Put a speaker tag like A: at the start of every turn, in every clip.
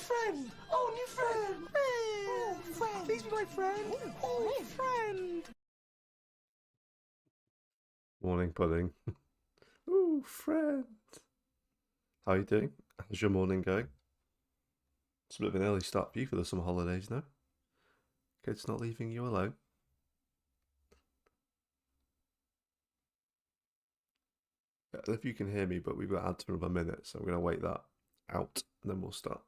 A: friend! Oh, new friend! Oh, friend! Please be my friend! Oh, friend!
B: Morning, pudding. Ooh, friend. How are you doing? How's your morning going? It's a bit of an early start for you for the summer holidays now. Kids not leaving you alone. I don't know if you can hear me, but we've got ads for another minute, so I'm going to wait that out and then we'll start.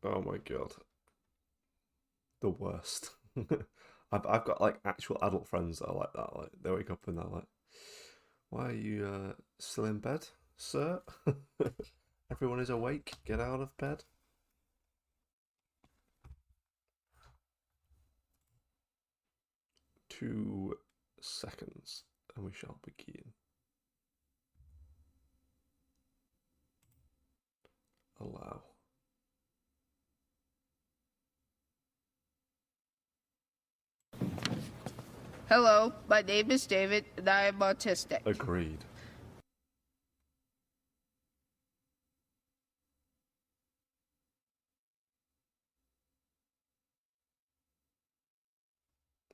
B: Oh my god, the worst. I've got like actual adult friends that are like that. Like they wake up and they're like, "Why are you still in bed, sir? Everyone is awake. Get out of bed." 2 seconds, and we shall begin. Allow.
C: Hello, my name is David, and I am autistic.
B: Agreed.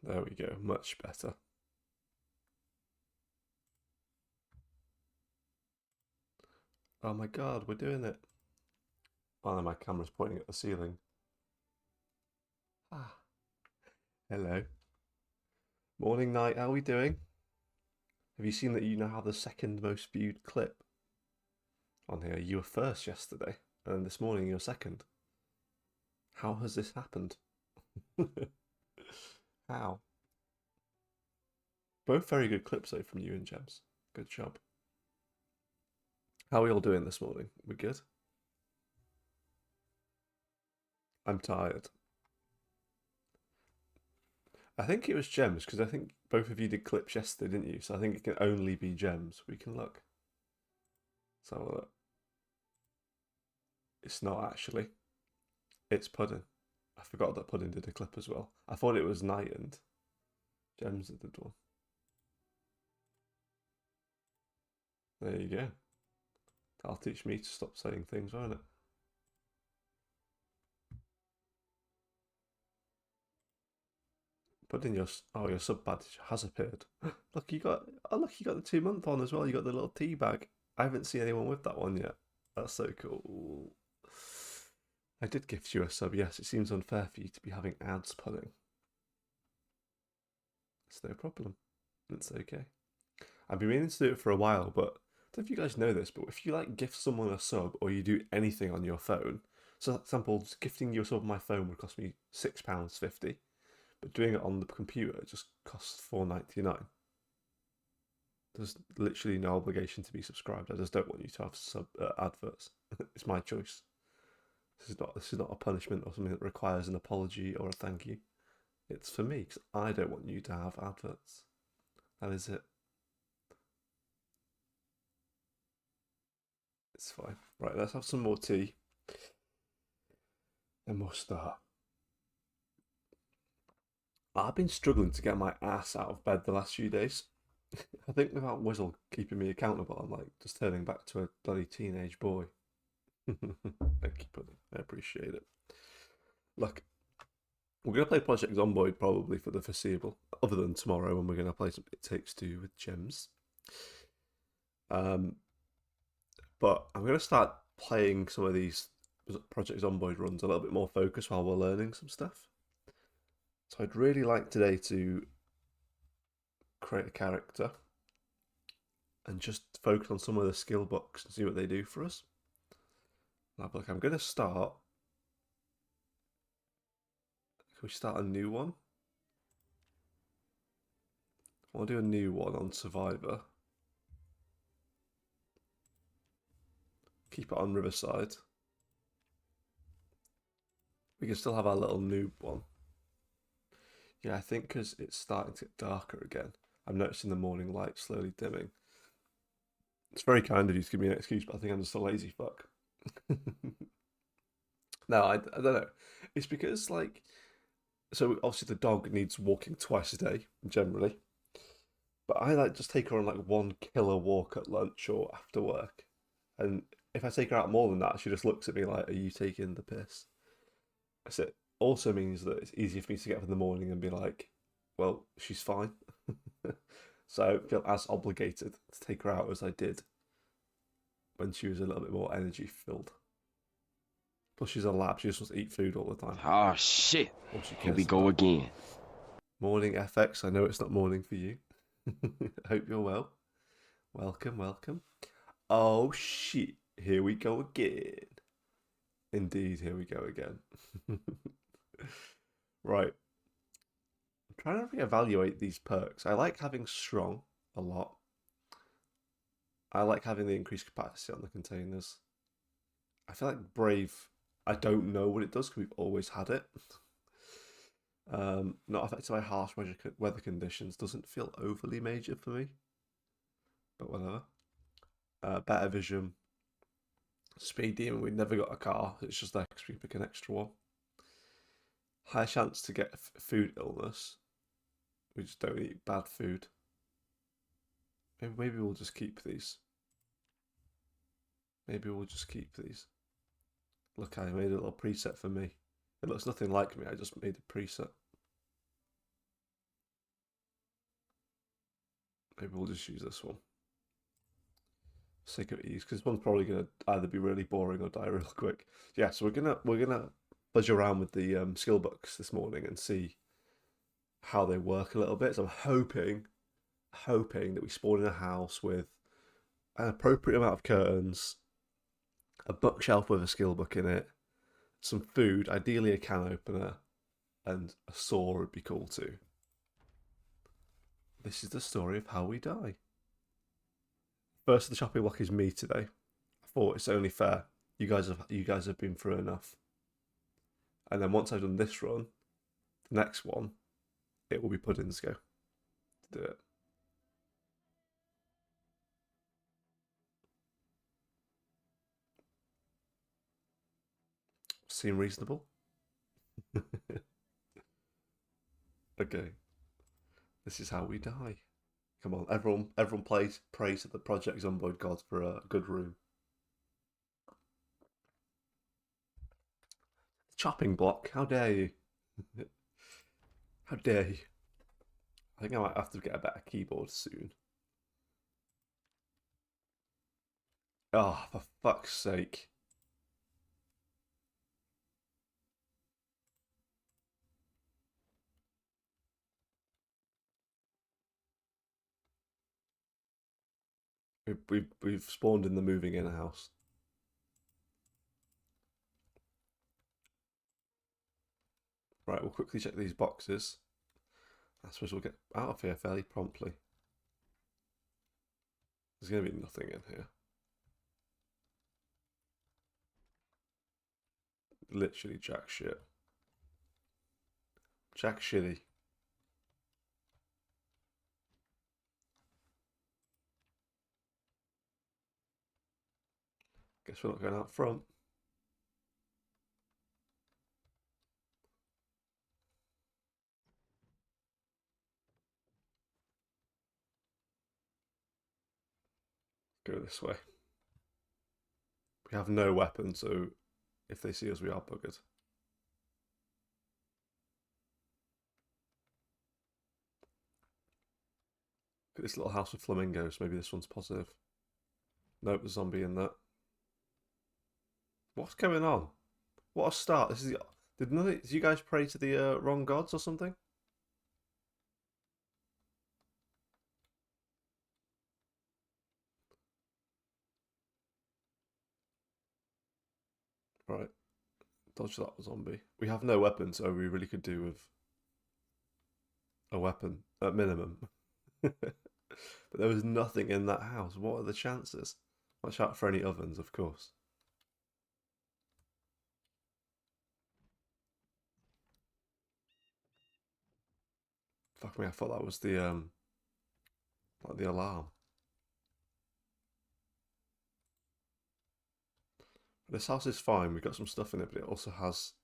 B: There we go, much better. Oh my god, we're doing it. Oh no, my camera's pointing at the ceiling. Ah, hello. Morning, night, how are we doing? Have you seen that you now have the second most viewed clip on here? You were first yesterday, and this morning you're second. How has this happened? How? Both very good clips though from you and Gems. Good job. How are we all doing this morning? We good? I'm tired. I think it was Gems because I think both of you did clips yesterday, didn't you? So I think it can only be Gems. We can look. So it's not actually. It's Pudding. I forgot that Pudding did a clip as well. I thought it was Night and Gems that did one. There you go. That'll teach me to stop saying things, won't it? Pudding, your sub badge has appeared. Look, you got the 2 month one as well. You got the little tea bag. I haven't seen anyone with that one yet. That's so cool. I did gift you a sub, yes. It seems unfair for you to be having ads, Pudding. It's no problem. It's okay. I've been meaning to do it for a while, but I don't know if you guys know this, but if you like gift someone a sub or you do anything on your phone, so for example, gifting you a sub on my phone would cost me £6.50, but doing it on the computer just costs £4.99. There's literally no obligation to be subscribed. I just don't want you to have adverts. It's my choice. This is not a punishment or something that requires an apology or a thank you. It's for me because I don't want you to have adverts. That is it. It's fine. Right, let's have some more tea. Then we'll start. I've been struggling to get my ass out of bed the last few days. I think without Whizzle keeping me accountable, I'm like just turning back to a bloody teenage boy. Thank you, Pudding. I appreciate it. Look, we're going to play Project Zomboid probably for the foreseeable, other than tomorrow when we're going to play some It Takes Two with Gems. But I'm going to start playing some of these Project Zomboid runs a little bit more focused while we're learning some stuff. So I'd really like today to create a character and just focus on some of the skill books and see what they do for us. Look, I'm going to start. Can we start a new one? I'll do a new one on Survivor. Keep it on Riverside. We can still have our little noob one. Yeah, I think because it's starting to get darker again. I'm noticing the morning light slowly dimming. It's very kind of you to give me an excuse, but I think I'm just a lazy fuck. No, I don't know. It's because, like, So obviously the dog needs walking twice a day generally, but I like just take her on like one killer walk at lunch or after work, and if I take her out more than that, she just looks at me like, "Are you taking the piss?" So it also means that it's easier for me to get up in the morning and be like, "Well, she's fine." So I don't feel as obligated to take her out as I did when she was a little bit more energy filled. Plus, she's a lab; she just wants to eat food all the time.
D: Oh shit.
B: All she
D: Here we
B: cares
D: go
B: about.
D: again.
B: Morning, FX. I know it's not morning for you. I hope you're well. Welcome, welcome. Oh shit, here we go again. Indeed, here we go again. Right, I'm trying to reevaluate these perks. I like having strong a lot. I like having the increased capacity on the containers. I feel like brave, I don't know what it does because we've always had it. Not affected by harsh weather conditions doesn't feel overly major for me, but whatever. Better vision, speed demon. We never got a car. It's just there because we pick an extra one. Higher chance to get food illness. We just don't eat bad food. Maybe we'll just keep these. Maybe we'll just keep these. Look, I made a little preset for me. It looks nothing like me. I just made a preset. Maybe we'll just use this one. Sake of ease, because this one's probably gonna either be really boring or die real quick. Yeah, so we're gonna buzz around with the skill books this morning and see how they work a little bit. So I'm hoping that we spawn in a house with an appropriate amount of curtains, a bookshelf with a skill book in it, some food, ideally a can opener, and a saw would be cool too. This is the story of how we die. First of the chopping block is me today. I thought it's only fair. You guys have been through enough. And then once I've done this run, the next one, it will be Pudding's go to do it. Seem reasonable? Okay. This is how we die. Come on, everyone prays to the Project Zomboid gods for a good room. Chopping block, how dare you? How dare you? I think I might have to get a better keyboard soon. Oh, for fuck's sake. We've spawned in the moving in house. Right, we'll quickly check these boxes. I suppose we'll get out of here fairly promptly. There's going to be nothing in here. Literally jack shit. Jack shitty. Guess we're not going out front. Go this way. We have no weapon, so if they see us, we are buggered. Look at this little house with flamingos. Maybe this one's positive. Nope, there's a zombie in that. What's going on? What a start! This is did you guys pray to the wrong gods or something? Right, dodge that zombie. We have no weapon, so we really could do with a weapon at minimum. But there was nothing in that house. What are the chances? Watch out for any ovens, of course. Fuck me, I thought that was the like the alarm. This house is fine. We've got some stuff in it, but it also has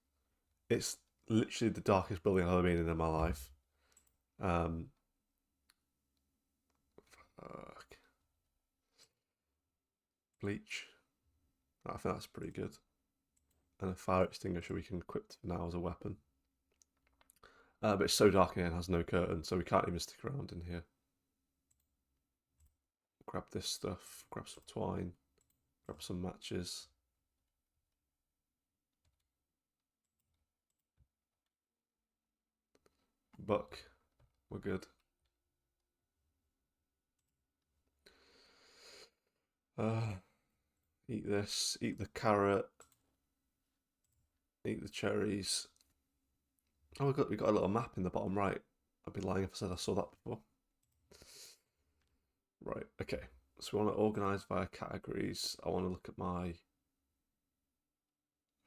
B: it's literally the darkest building I've ever been in my life. Um, fuck. Bleach. I think that's pretty good. And a fire extinguisher we can equip now as a weapon. But it's so dark in here and has no curtain, so we can't even stick around in here. Grab this stuff, grab some twine, grab some matches. Buck, we're good. Eat this, eat the carrot, eat the cherries. Oh, we got a little map in the bottom right. I'd be lying if I said I saw that before. Right, okay. So we want to organise via categories. I want to look at my...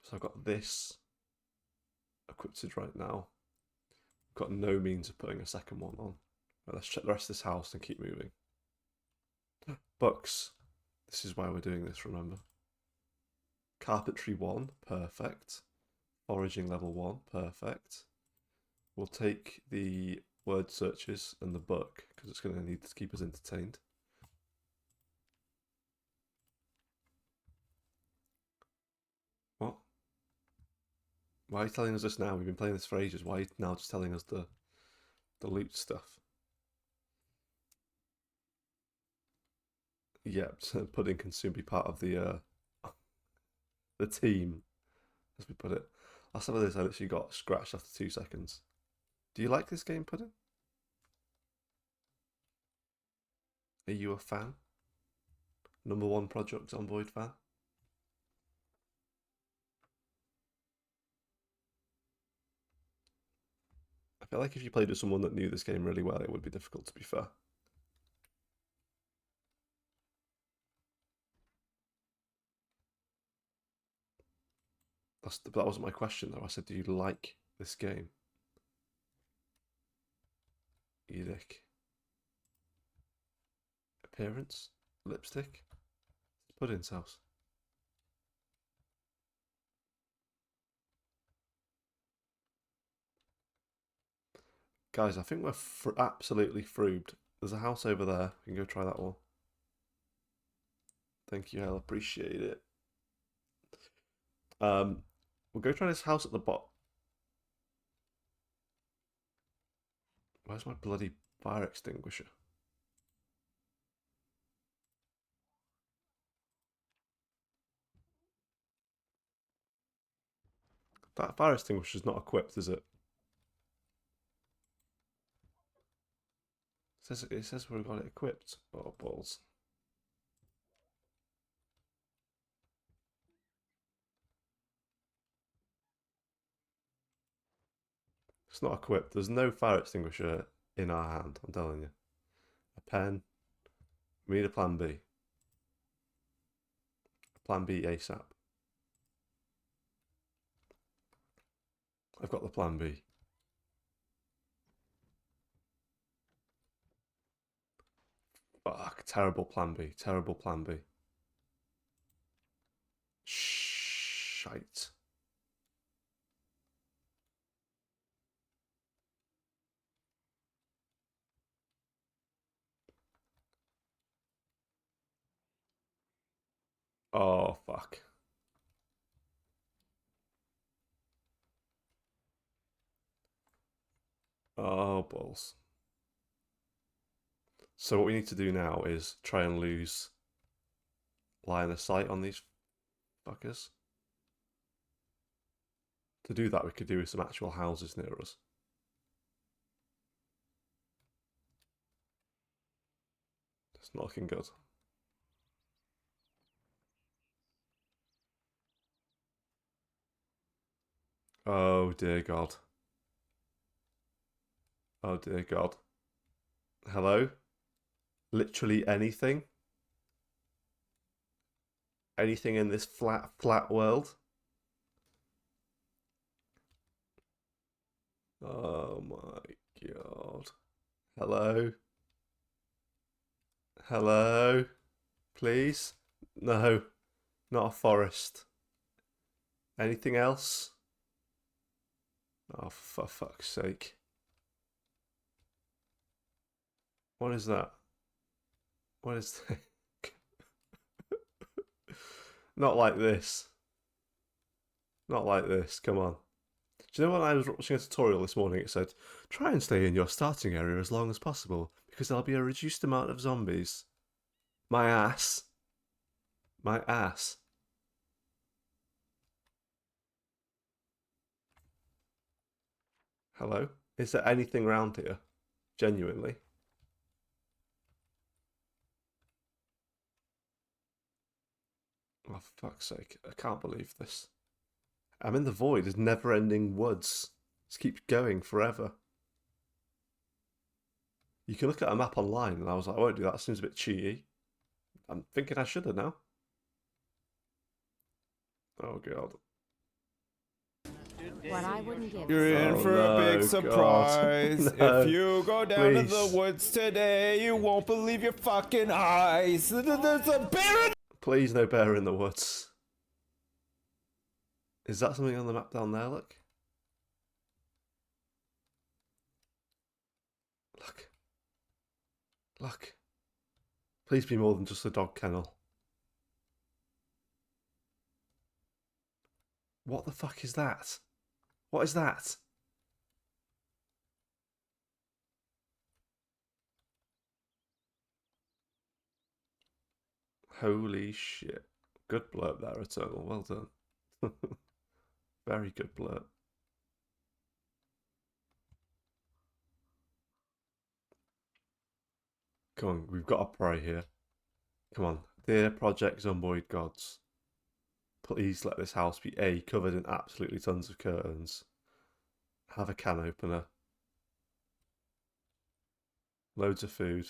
B: So I've got this equipped right now. I've got no means of putting a second one on. Right, let's check the rest of this house and keep moving. Books. This is why we're doing this, remember. Carpentry 1, perfect. Foraging level 1, perfect. We'll take the word searches and the book because it's going to need to keep us entertained. What? Why are you telling us this now? We've been playing this for ages. Why are you now just telling us the loot stuff? Yep, so pudding can soon be part of the team, as we put it. Last time I did this, I literally got scratched after 2 seconds. Do you like this game, Pudding? Are you a fan? Number one Project Zomboid fan? I feel like if you played with someone that knew this game really well, it would be difficult, to be fair. That wasn't my question, though. I said, do you like this game? You dick. Appearance? Lipstick? Pudding's house. Guys, I think we're absolutely frubed. There's a house over there. We can go try that one. Thank you, Hal. Appreciate it. We'll go try this house at the bottom. Where's my bloody fire extinguisher? That fire extinguisher's not equipped, is it? It says we've got it equipped. Oh, balls. It's not equipped. There's no fire extinguisher in our hand, I'm telling you. A pen. We need a plan B. Plan B ASAP. I've got the plan B. Fuck, terrible plan B. Terrible plan B. Shite. Oh, fuck. Oh, balls. So what we need to do now is try and lose line of sight on these fuckers. To do that, we could do with some actual houses near us. It's not looking good. Oh dear God. Oh dear God. Hello? Literally anything? Anything in this flat world? Oh my God. Hello? Hello? Please? No, not a forest. Anything else? Oh, for fuck's sake. What is that? What is that? Not like this. Not like this. Come on. Do you know when I was watching a tutorial this morning, it said, try and stay in your starting area as long as possible, because there'll be a reduced amount of zombies. My ass. My ass. Hello? Is there anything around here? Genuinely. Oh, for fuck's sake. I can't believe this. I'm in the void. It's never-ending woods. Just keeps going forever. You can look at a map online, and I was like, I won't do that. That seems a bit cheaty. I'm thinking I should have now. Oh, God.
D: What I wouldn't give.
A: You're in
B: Oh,
A: for
B: no,
A: a big
B: God.
A: surprise.
B: No.
A: If you go down to
B: Please.
A: the woods today, you won't believe your fucking eyes. There's a bear in.
B: Please, no bear in the woods. Is that something on the map down there? Look. Look. Look. Please be more than just a dog kennel. What the fuck is that? What is that? Holy shit. Good blurb there, Eternal. Well done. Very good blurb. Come on, we've got to pray here. Come on. Dear Project Zomboid gods, please let this house be A, covered in absolutely tons of curtains. Have a can opener. Loads of food.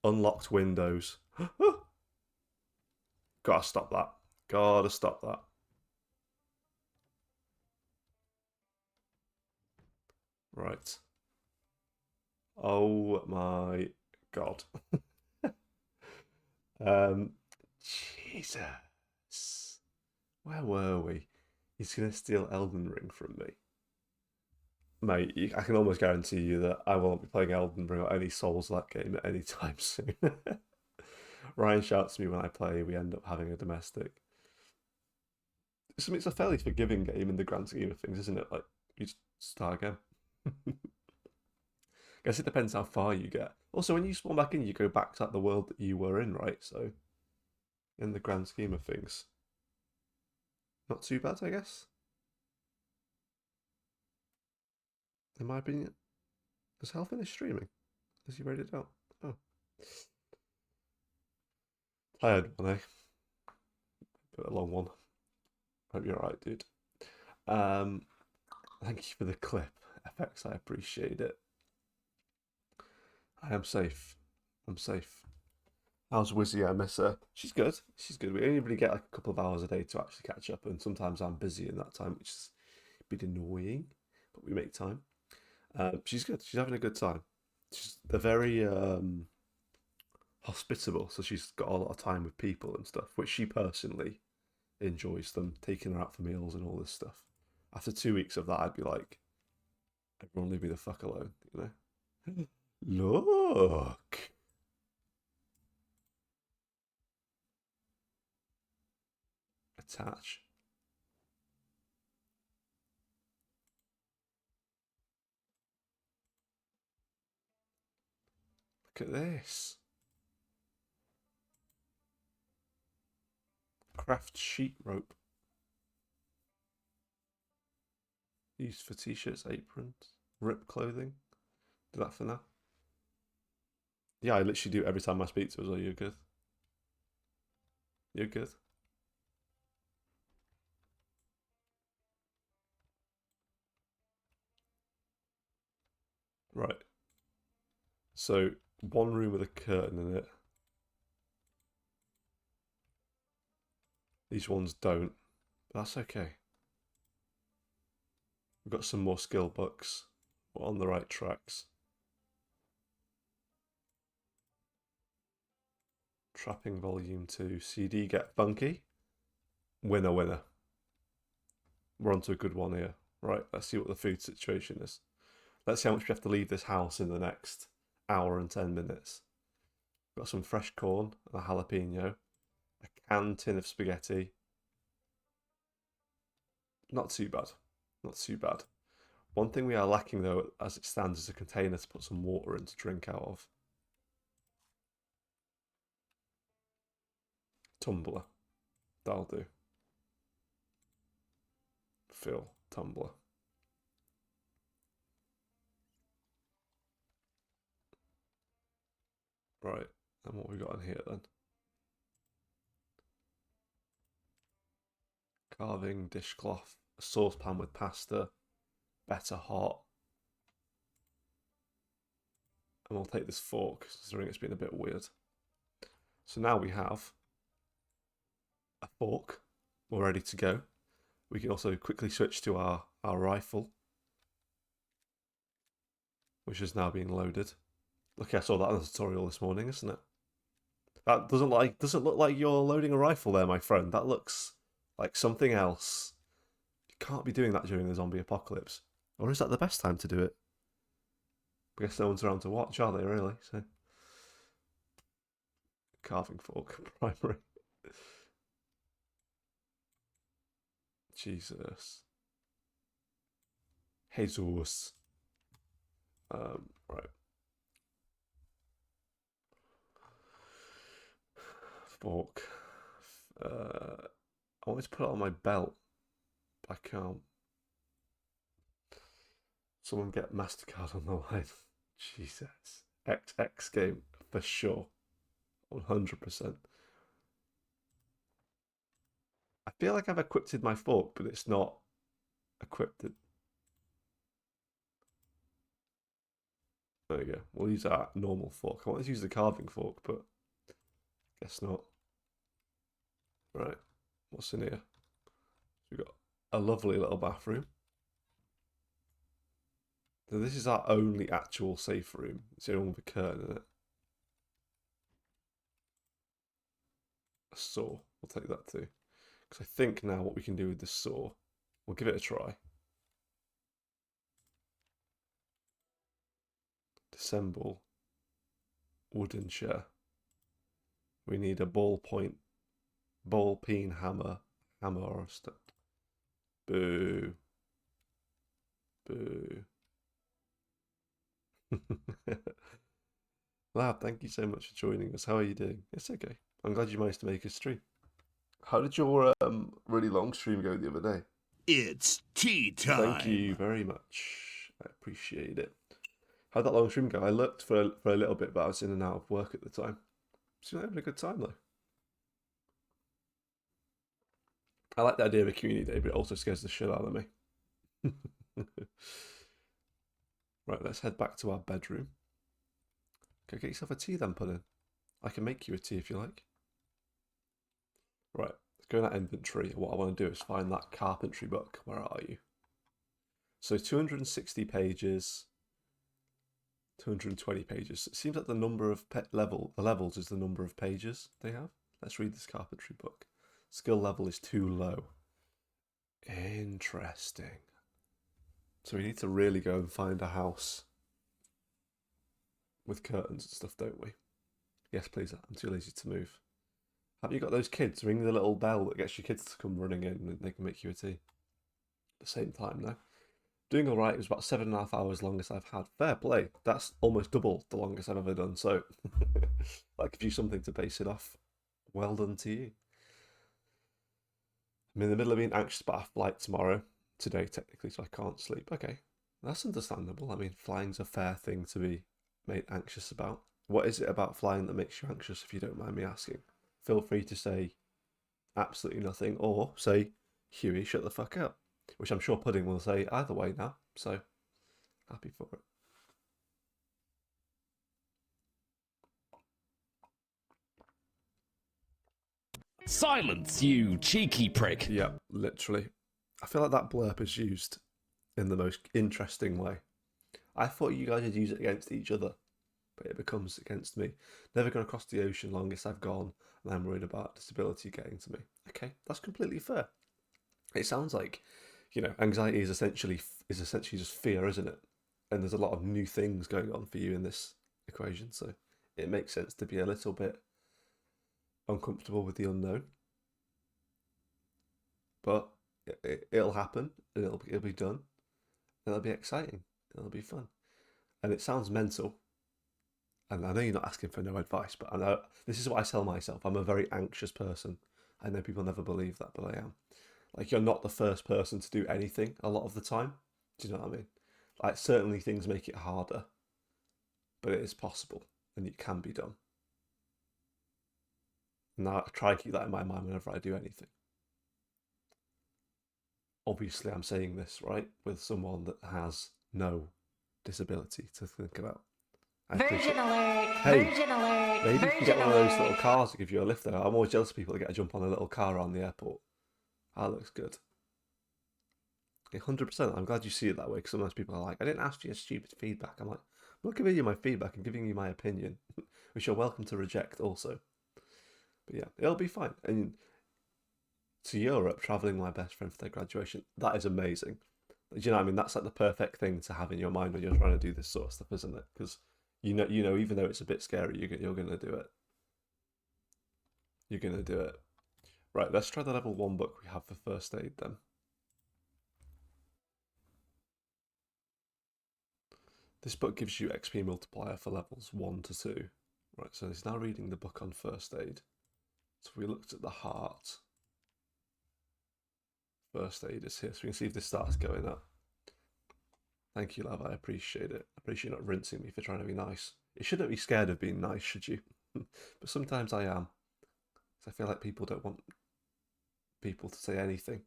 B: Unlocked windows. Gotta stop that. Gotta stop that. Right. Oh my god. Jesus. Where were we? He's gonna steal Elden Ring from me. Mate, I can almost guarantee you that I won't be playing Elden Ring or any Souls-like game at any time soon. Ryan shouts at me when I play, we end up having a domestic. It's a fairly forgiving game in the grand scheme of things, isn't it? Like, you just start again. Guess it depends how far you get. Also, when you spawn back in, you go back to like, the world that you were in, right? So, in the grand scheme of things, not too bad, I guess. In my opinion. Has Hal finished streaming? Has he read it out? Oh. Tired one, eh? Bit a long one. Hope you're alright, dude. Thank you for the clip, FX. I appreciate it. I am safe. I'm safe. How's Wizzy? I miss her. She's good. She's good. We only really get like a couple of hours a day to actually catch up, and sometimes I'm busy in that time, which is a bit annoying, but we make time. She's good. She's having a good time. They're very hospitable, so she's got a lot of time with people and stuff, which she personally enjoys them, taking her out for meals and all this stuff. After 2 weeks of that, I'd be like, everyone leave me the fuck alone, you know? Look! Attach. Look at this. Craft sheet rope. Used for t-shirts, aprons, rip clothing. Do that for now. Yeah, I literally do every time I speak to her. So you're good. You're good. Right. So one room with a curtain in it. These ones don't. But that's okay. We've got some more skill books. We're on the right tracks. Trapping Volume 2. CD Get Funky. Winner, winner. We're onto a good one here. Right, let's see what the food situation is. Let's see how much we have to leave this house in the next hour and 10 minutes. Got some fresh corn, a jalapeno, a canned tin of spaghetti. Not too bad. Not too bad. One thing we are lacking, though, as it stands, is a container to put some water in to drink out of. Tumbler. That'll do. Fill tumbler. Right, and what we got in here then? Carving, dishcloth, a saucepan with pasta, better hot. And we'll take this fork, considering it's been a bit weird. So now we have a fork. We're ready to go. We can also quickly switch to our rifle, which is now being loaded. Look, I saw that in the tutorial this morning, isn't it? That doesn't look like you're loading a rifle there, my friend. That looks like something else. You can't be doing that during the zombie apocalypse. Or is that the best time to do it? I guess no one's around to watch, are they, really? So, carving fork, primary. Jesus. Jesus. Right. Fork. I wanted to put it on my belt, but I can't. Someone get MasterCard on the line. Jesus. XX game, for sure. 100%. I feel like I've equipped my fork, but it's not equipped. There we go. We'll use our normal fork. I wanted to use the carving fork, but guess not. Right. What's in here? We've got a lovely little bathroom. So this is our only actual safe room. It's the only one with a curtain in it. A saw. We'll take that too. Because I think now what we can do with this saw, we'll give it a try. Disassemble wooden chair. We need a ball peen hammer or a stick. Boo. Boo. Lab, thank you so much for joining us. How are you doing? It's okay. I'm glad you managed to make a stream. How did your really long stream go the other day?
D: It's tea time.
B: Thank you very much. I appreciate it. How'd that long stream go? I looked for a little bit, but I was in and out of work at the time. So you're having a good time though. I like the idea of a community day, but it also scares the shit out of me. Right, let's head back to our bedroom. Go get yourself a tea then, Puddin'. I can make you a tea if you like. Right, let's go in that inventory. What I want to do is find that carpentry book. Where are you? So 260 pages, 220 pages. It seems like the number of the levels is the number of pages they have. Let's read this carpentry book. Skill level is too low. Interesting. So we need to really go and find a house with curtains and stuff, don't we? Yes, please. I'm too lazy to move. Have you got those kids? Ring the little bell that gets your kids to come running in and they can make you a tea. At the same time, though. Doing all right. It was about 7.5 hours longest I've had. Fair play. That's almost double the longest I've ever done. So that gives you something to base it off. Well done to you. I'm in the middle of being anxious about a flight today technically, so I can't sleep. Okay, that's understandable. I mean, flying's a fair thing to be made anxious about. What is it about flying that makes you anxious, if you don't mind me asking? Feel free to say absolutely nothing, or say, Huey, shut the fuck up. Which I'm sure Pudding will say either way now, so happy for it.
D: Silence, you cheeky prick.
B: Yeah, literally. I feel like that blurb is used in the most interesting way. I thought you guys would use it against each other, but it becomes against me. Never gone across the ocean, longest I've gone, and I'm worried about disability getting to me. Okay, that's completely fair. It sounds like you know, anxiety is essentially just fear, isn't it? And there's a lot of new things going on for you in this equation, so it makes sense to be a little bit uncomfortable with the unknown. But it'll happen, and it'll be done, and it'll be exciting, it'll be fun, and it sounds mental. And I know you're not asking for no advice, but I know this is what I tell myself. I'm a very anxious person. I know people never believe that, but I am. Like, you're not the first person to do anything a lot of the time. Do you know what I mean? Like, certainly things make it harder, but it is possible, and it can be done. Now, I try to keep that in my mind whenever I do anything. Obviously, I'm saying this, right, with someone that has no disability to think about.
E: Virgin alert!
B: Hey,
E: Virgin alert!
B: maybe you
E: Virgin
B: can get one of those little
E: alert.
B: cars to give you a lift there. I'm always jealous of people that get to jump on a little car around the airport. That looks good. 100%. I'm glad you see it that way, because sometimes people are like, I didn't ask for your stupid feedback. I'm like, I'm not giving you my feedback, I'm giving you my opinion, which you're welcome to reject also. But yeah, it'll be fine. And to Europe, travelling with my best friend for their graduation, that is amazing. Do you know what I mean? That's like the perfect thing to have in your mind when you're trying to do this sort of stuff, isn't it? Because you know, even though it's a bit scary, you're going to do it. You're going to do it. Right, let's try the level 1 book we have for first aid then. This book gives you XP multiplier for levels 1 to 2. Right, so he's now reading the book on first aid. So we looked at the heart. First aid is here, so we can see if this starts going up. Thank you, love, I appreciate it. I appreciate you not rinsing me for trying to be nice. You shouldn't be scared of being nice, should you? But sometimes I am. Because I feel like people don't want people to say anything.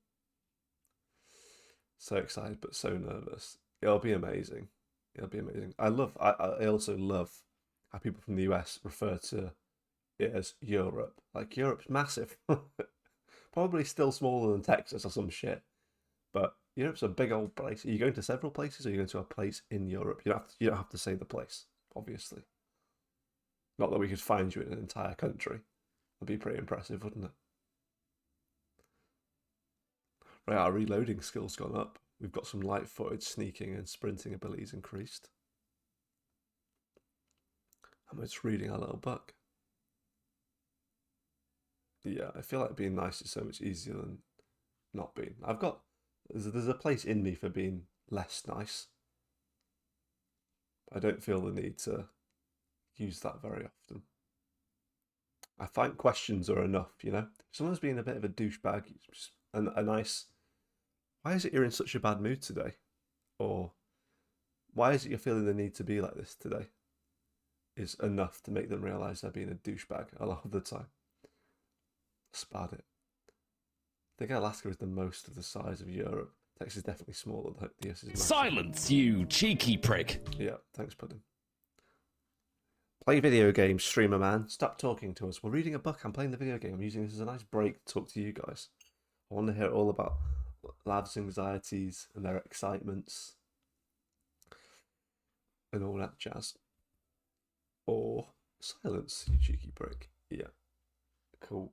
B: So excited, but so nervous. It'll be amazing. It'll be amazing. I also love how people from the US refer to it as Europe. Like, Europe's massive. Probably still smaller than Texas or some shit. But Europe's a big old place. Are you going to several places, or are you going to a place in Europe? You don't have to say the place, obviously. Not that we could find you in an entire country. That'd be pretty impressive, wouldn't it? Right, our reloading skill's gone up. We've got some light-footed sneaking and sprinting abilities increased. And we're just reading our little book. Yeah, I feel like being nice is so much easier than not being. There's a place in me for being less nice. I don't feel the need to use that very often. I find questions are enough, you know? If someone's being a bit of a douchebag, just a nice, why is it you're in such a bad mood today? Or why is it you're feeling the need to be like this today? Is enough to make them realise they're being a douchebag a lot of the time. Spad it. I think Alaska is the most of the size of Europe. Texas is definitely smaller. The US is massive.
D: Silence, you cheeky prick.
B: Yeah, thanks, Pudding. Play video games, streamer man. Stop talking to us. We're reading a book. I'm playing the video game. I'm using this as a nice break to talk to you guys. I want to hear all about lads' anxieties and their excitements and all that jazz. Or silence, you cheeky prick. Yeah, cool.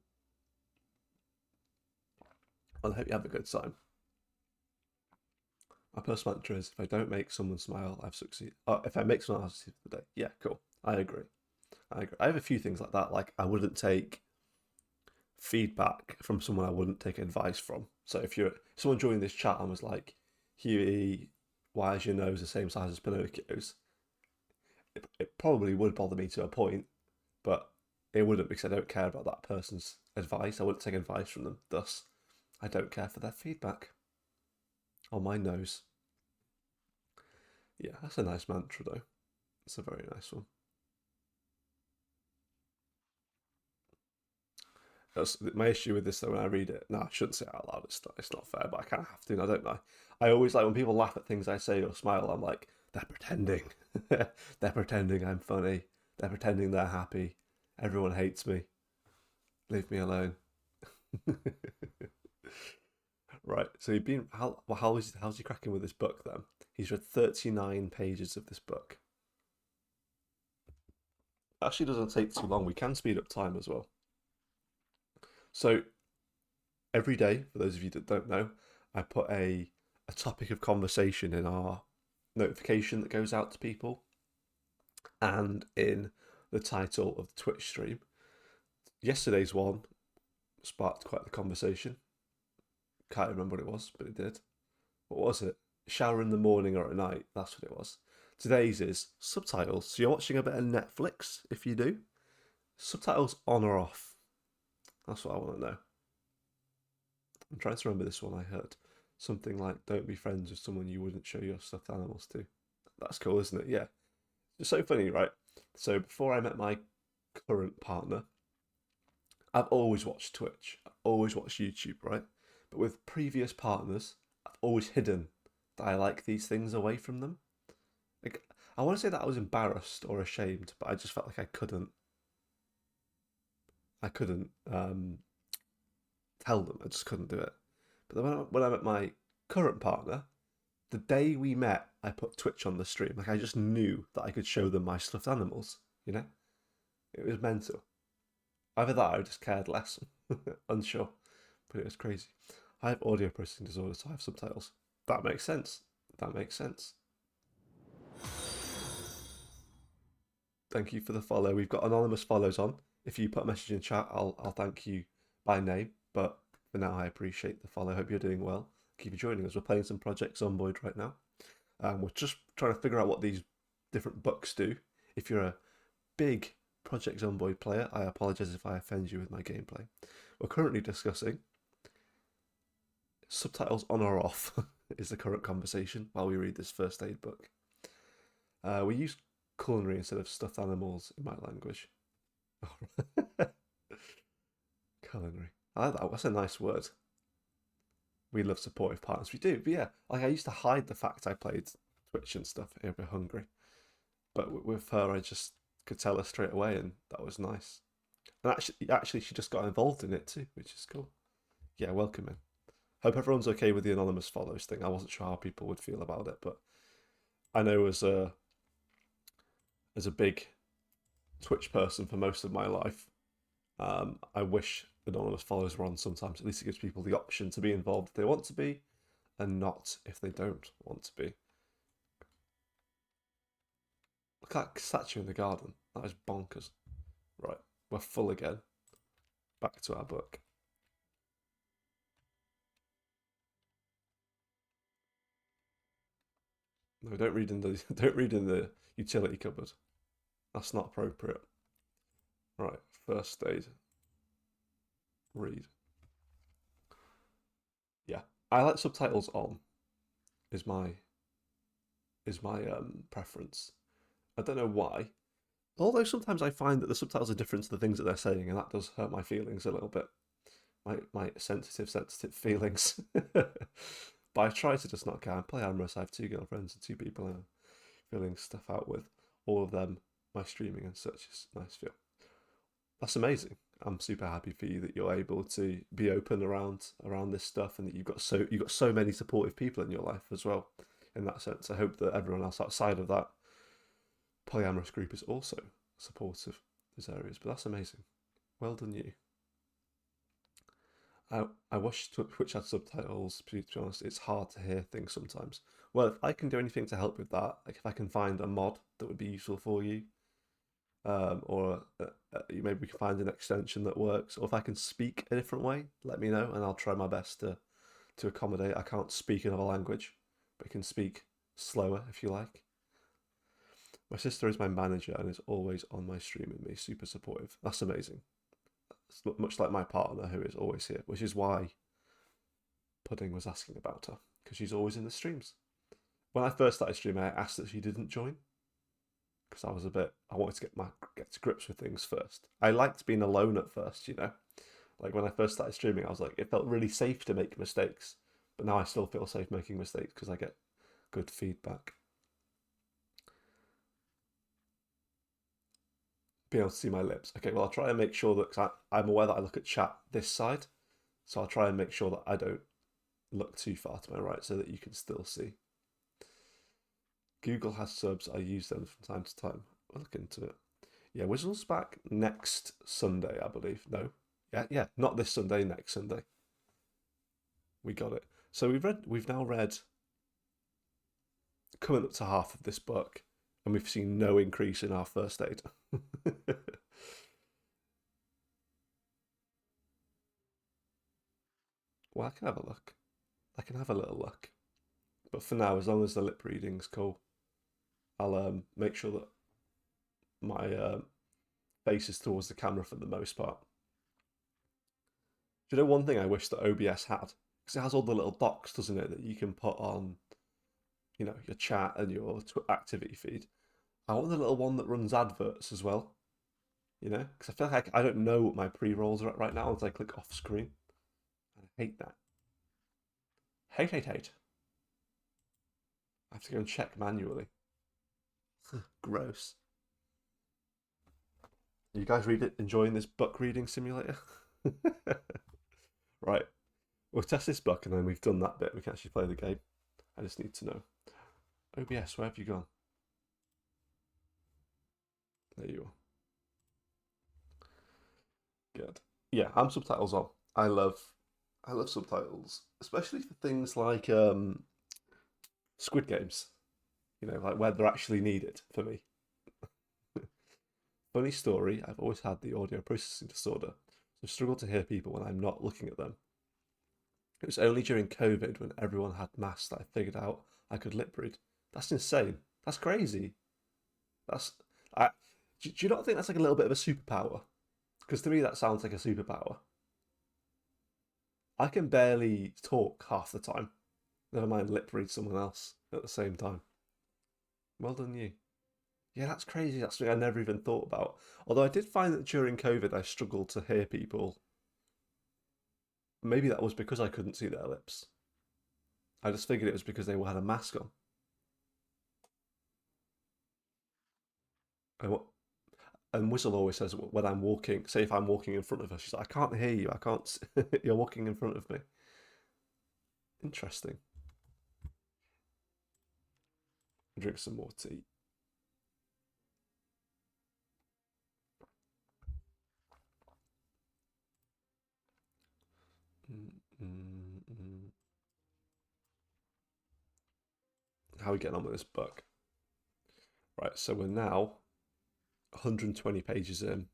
B: Well, I hope you have a good time. My personal mantra is, if I don't make someone smile, I've succeeded. If I make someone else succeed for the day. Yeah, cool. I agree. I have a few things like that. Like, I wouldn't take feedback from someone I wouldn't take advice from. So if someone joined this chat and was like, Huey, why is your nose the same size as Pinocchio's? It probably would bother me to a point, but it wouldn't, because I don't care about that person's advice. I wouldn't take advice from them. Thus, I don't care for their feedback on my nose. Yeah, that's a nice mantra, though. It's a very nice one. My issue with this, though, when I read it, no, I shouldn't say it out loud. It's not fair, but I kind of have to, don't I? I always like when people laugh at things I say or smile. I'm like, they're pretending. They're pretending I'm funny. They're pretending they're happy. Everyone hates me. Leave me alone. Right, so how's he cracking with this book then? He's read 39 pages of this book. Actually doesn't take too long. We can speed up time as well. So every day, for those of you that don't know, I put a a topic of conversation in our notification that goes out to people and in the title of the Twitch stream. Yesterday's one sparked quite the conversation. Can't remember what it was, but it did. What was it? Shower in the morning or at night? That's what it was. Today's is subtitles. So you're watching a bit of Netflix, if you do. Subtitles on or off? That's what I want to know. I'm trying to remember this one I heard. Something like, don't be friends with someone you wouldn't show your stuffed animals to. That's cool, isn't it? Yeah. It's so funny, right? So before I met my current partner, I've always watched Twitch. I've always watched YouTube, right? But with previous partners, I've always hidden that I like these things away from them. Like, I want to say that I was embarrassed or ashamed, but I just felt like I couldn't tell them. I just couldn't do it. But then when I met my current partner, the day we met, I put Twitch on the stream. Like, I just knew that I could show them my stuffed animals, you know? It was mental. Either that or I just cared less. Unsure. But it was crazy. I have audio processing disorder, so I have subtitles. That makes sense. That makes sense. Thank you for the follow. We've got anonymous follows on. If you put a message in chat, I'll thank you by name. But for now, I appreciate the follow. Hope you're doing well. Keep you joining us. We're playing some Project Zomboid right now. We're just trying to figure out what these different books do. If you're a big Project Zomboid player, I apologise if I offend you with my gameplay. We're currently discussing subtitles on or off is the current conversation while we read this first aid book. We use culinary instead of stuffed animals in my language. Culinary. I like that. That's a nice word. We love supportive partners. We do. But yeah, like I used to hide the fact I played Twitch and stuff over Hungary. But with her, I just could tell her straight away, and that was nice. And actually, she just got involved in it too, which is cool. Yeah, welcome in. Hope everyone's okay with the anonymous follows thing. I wasn't sure how people would feel about it, but I know as a big Twitch person for most of my life, I wish anonymous follows were on sometimes. At least it gives people the option to be involved if they want to be, and not if they don't want to be. Look at that statue in the garden. That is bonkers. Right, we're full again. Back to our book. No, don't read in the utility cupboard. That's not appropriate. Right, first aid. Read. Yeah, I like subtitles on. Is my preference. I don't know why. Although sometimes I find that the subtitles are different to the things that they're saying, and that does hurt my feelings a little bit. My sensitive feelings. But I try to just not care and play Amorous. I have 2 girlfriends and 2 people I'm filling stuff out with. All of them, my streaming and such is nice feel. That's amazing. I'm super happy for you that you're able to be open around this stuff, and that you've got so many supportive people in your life as well. In that sense, I hope that everyone else outside of that polyamorous group is also supportive of these areas. But that's amazing. Well done, you. I wish Twitch had subtitles. To be honest, it's hard to hear things sometimes. Well, if I can do anything to help with that, like if I can find a mod that would be useful for you, or maybe we can find an extension that works, or if I can speak a different way, let me know, and I'll try my best to accommodate. I can't speak another language, but I can speak slower if you like. My sister is my manager and is always on my stream with me, super supportive. That's amazing. It's much like my partner, who is always here, which is why Pudding was asking about her, because she's always in the streams. When I first started streaming, I asked that she didn't join, because I wanted to get to grips with things first. I liked being alone at first, you know. Like when I first started streaming, I was like, it felt really safe to make mistakes, but now I still feel safe making mistakes because I get good feedback. Be able to see my lips. Okay, well, I'll try and make sure that, because I'm aware that I look at chat this side, so I'll try and make sure that I don't look too far to my right so that you can still see. Google has subs. I use them from time to time. I'll look into it. Yeah, Whistle's back next Sunday, I believe. No, not this Sunday, next Sunday. We got it. So we've now read coming up to half of this book, and we've seen no increase in our first aid. Well, I can have a look. I can have a little look. But for now, as long as the lip reading's cool, I'll make sure that my face is towards the camera for the most part. Do you know one thing I wish that OBS had? Because it has all the little docs, doesn't it, that you can put on, you know, your chat and your activity feed. I want the little one that runs adverts as well. You know, because I feel like I don't know what my pre-rolls are at right now until I click off screen. I hate that. Hate. I have to go and check manually. Gross. Are you guys enjoying this book reading simulator? Right. We'll test this book and then we've done that bit. We can actually play the game. I just need to know. OBS, where have you gone? There you are. Good. Yeah, I'm subtitles on. I love subtitles, especially for things like Squid Games. You know, like where they're actually needed for me. Funny story, I've always had the audio processing disorder, so I struggle to hear people when I'm not looking at them. It was only during COVID when everyone had masks that I figured out I could lip read. That's insane. That's crazy. Do you not think that's like a little bit of a superpower? Because to me that sounds like a superpower. I can barely talk half the time. Never mind lip read someone else at the same time. Well done you. Yeah, that's crazy. That's something I never even thought about. Although I did find that during COVID I struggled to hear people. Maybe that was because I couldn't see their lips. I just figured it was because they had a mask on. And Whistle always says when I'm walking, say if I'm walking in front of her, she's like, I can't hear you. I can't. You're walking in front of me. Interesting. Drink some more tea. How are we getting on with this book? Right, so we're now 120 pages in.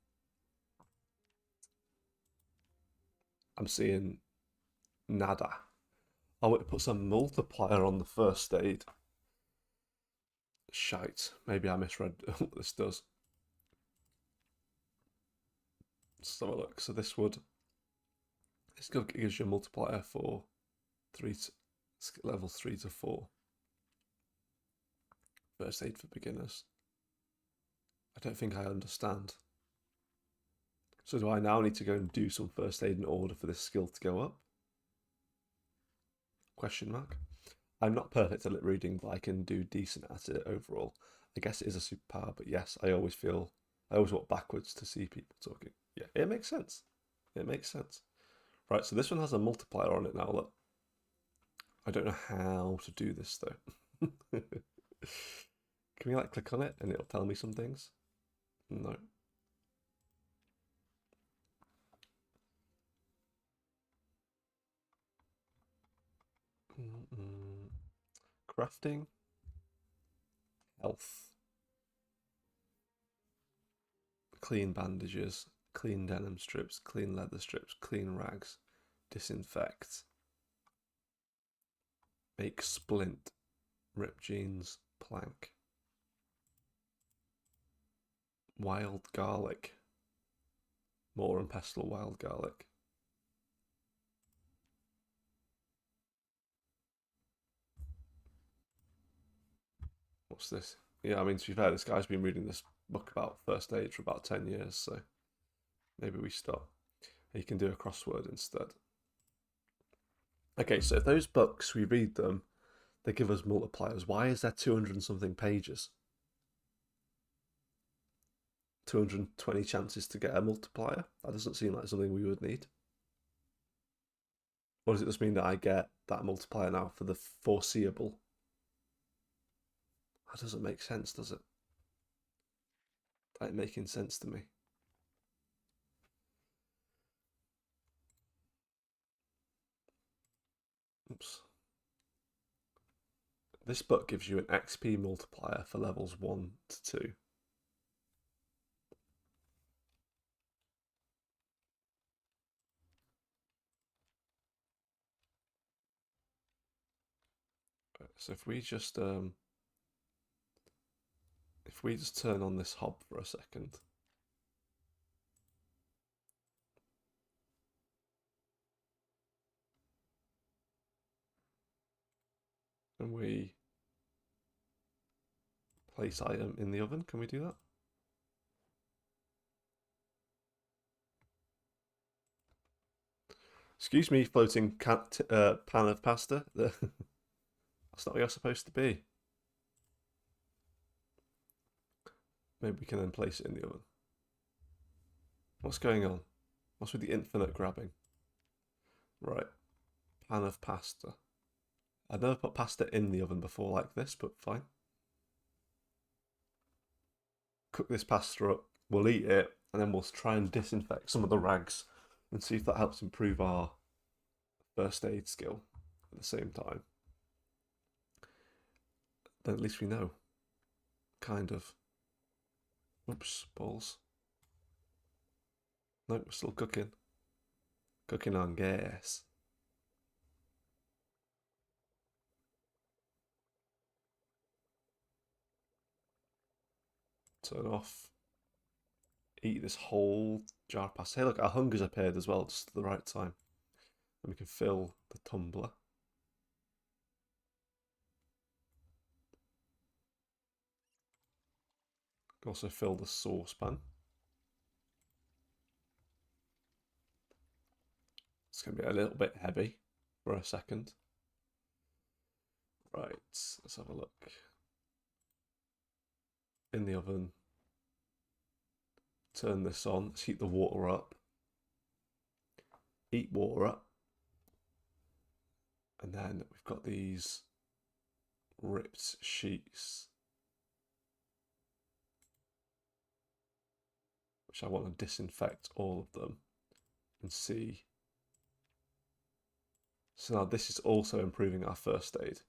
B: I'm seeing nada. Oh, it puts a multiplier on the first aid. Shite. Maybe I misread what this does. Let's have a look. So this gives you a multiplier for level 3 to 4. First aid for beginners. I don't think I understand. So do I now need to go and do some first aid in order for this skill to go up? Question mark. I'm not perfect at lip reading, but I can do decent at it overall. I guess it is a superpower, but yes, I always walk backwards to see people talking. Yeah, it makes sense. It makes sense. Right, so this one has a multiplier on it now, look. I don't know how to do this though. Can we like click on it and it'll tell me some things? No. Crafting. Health. Clean bandages. Clean denim strips. Clean leather strips. Clean rags. Disinfect. Make splint. Rip jeans. Plank. Wild garlic. More and pestle wild garlic. What's this? Yeah, I mean, to be fair, this guy's been reading this book about first aid for about 10 years, so maybe we stop. You can do a crossword instead. Okay, so if those books, we read them, they give us multipliers. Why is there 200 and something pages? 220 chances to get a multiplier? That doesn't seem like something we would need. Or does it just mean that I get that multiplier now for the foreseeable? That doesn't make sense, does it? That ain't making sense to me. Oops. This book gives you an XP multiplier for levels 1 to 2. So if we just turn on this hob for a second. And we place item in the oven, can we do that? Excuse me, floating pan of pasta. That's not what you're supposed to be. Maybe we can then place it in the oven. What's going on? What's with the infinite grabbing? Right. Pan of pasta. I've never put pasta in the oven before like this, but fine. Cook this pasta up. We'll eat it, and then we'll try and disinfect some of the rags and see if that helps improve our first aid skill at the same time. Then at least we know. Kind of. Oops, balls. No, we're still cooking. Cooking on gas. Turn off. Eat this whole jar of pasta. Hey, look, our hunger's appeared as well, just at the right time. And we can fill the tumbler. Also fill the saucepan. It's going to be a little bit heavy for a second. Right, let's have a look. In the oven. Turn this on. Let's heat the water up. Heat water up. And then we've got these ripped sheets, which I want to disinfect all of them and see. So now this is also improving our first aid.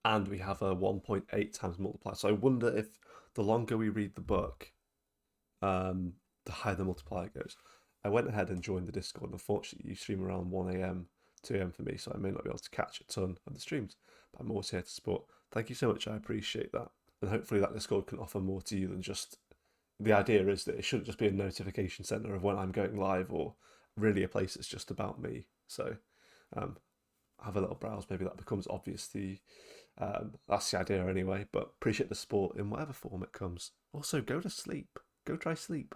B: And we have a 1.8 times multiplier. So I wonder if the longer we read the book, the higher the multiplier goes. I went ahead and joined the Discord. Unfortunately, you stream around 1 a.m, 2 a.m. for me, so I may not be able to catch a ton of the streams. But I'm always here to support. Thank you so much. I appreciate that. And hopefully that Discord can offer more to you than just... The idea is that it shouldn't just be a notification center of when I'm going live, or really a place that's just about me. So have a little browse. Maybe that becomes obvious to you. That's the idea anyway, but appreciate the support in whatever form it comes. Also, go to sleep. Go try sleep.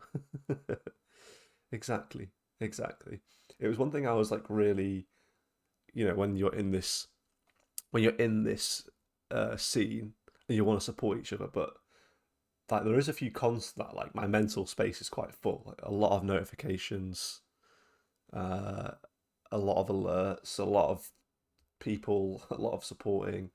B: Exactly. It was one thing I was like really, when you're in this scene and you want to support each other, but like there is a few cons to that. Like my mental space is quite full. Like a lot of notifications, a lot of alerts, a lot of people, a lot of supporting.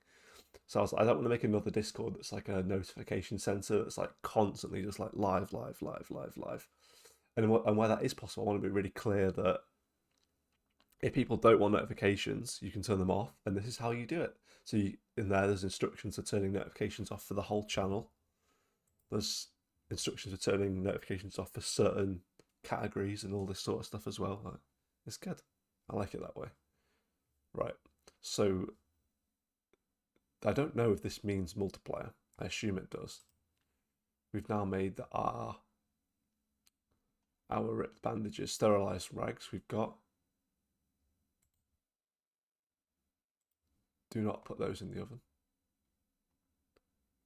B: So I was like, I don't want to make another Discord that's like a notification center that's like constantly just like live. And where that is possible, I want to be really clear that if people don't want notifications, you can turn them off, and this is how you do it. So there's instructions for turning notifications off for the whole channel. There's instructions for turning notifications off for certain categories and all this sort of stuff as well. Like, it's good. I like it that way. Right. So I don't know if this means multiplier. I assume it does. We've now made our ripped bandages, sterilized rags we've got. Do not put those in the oven.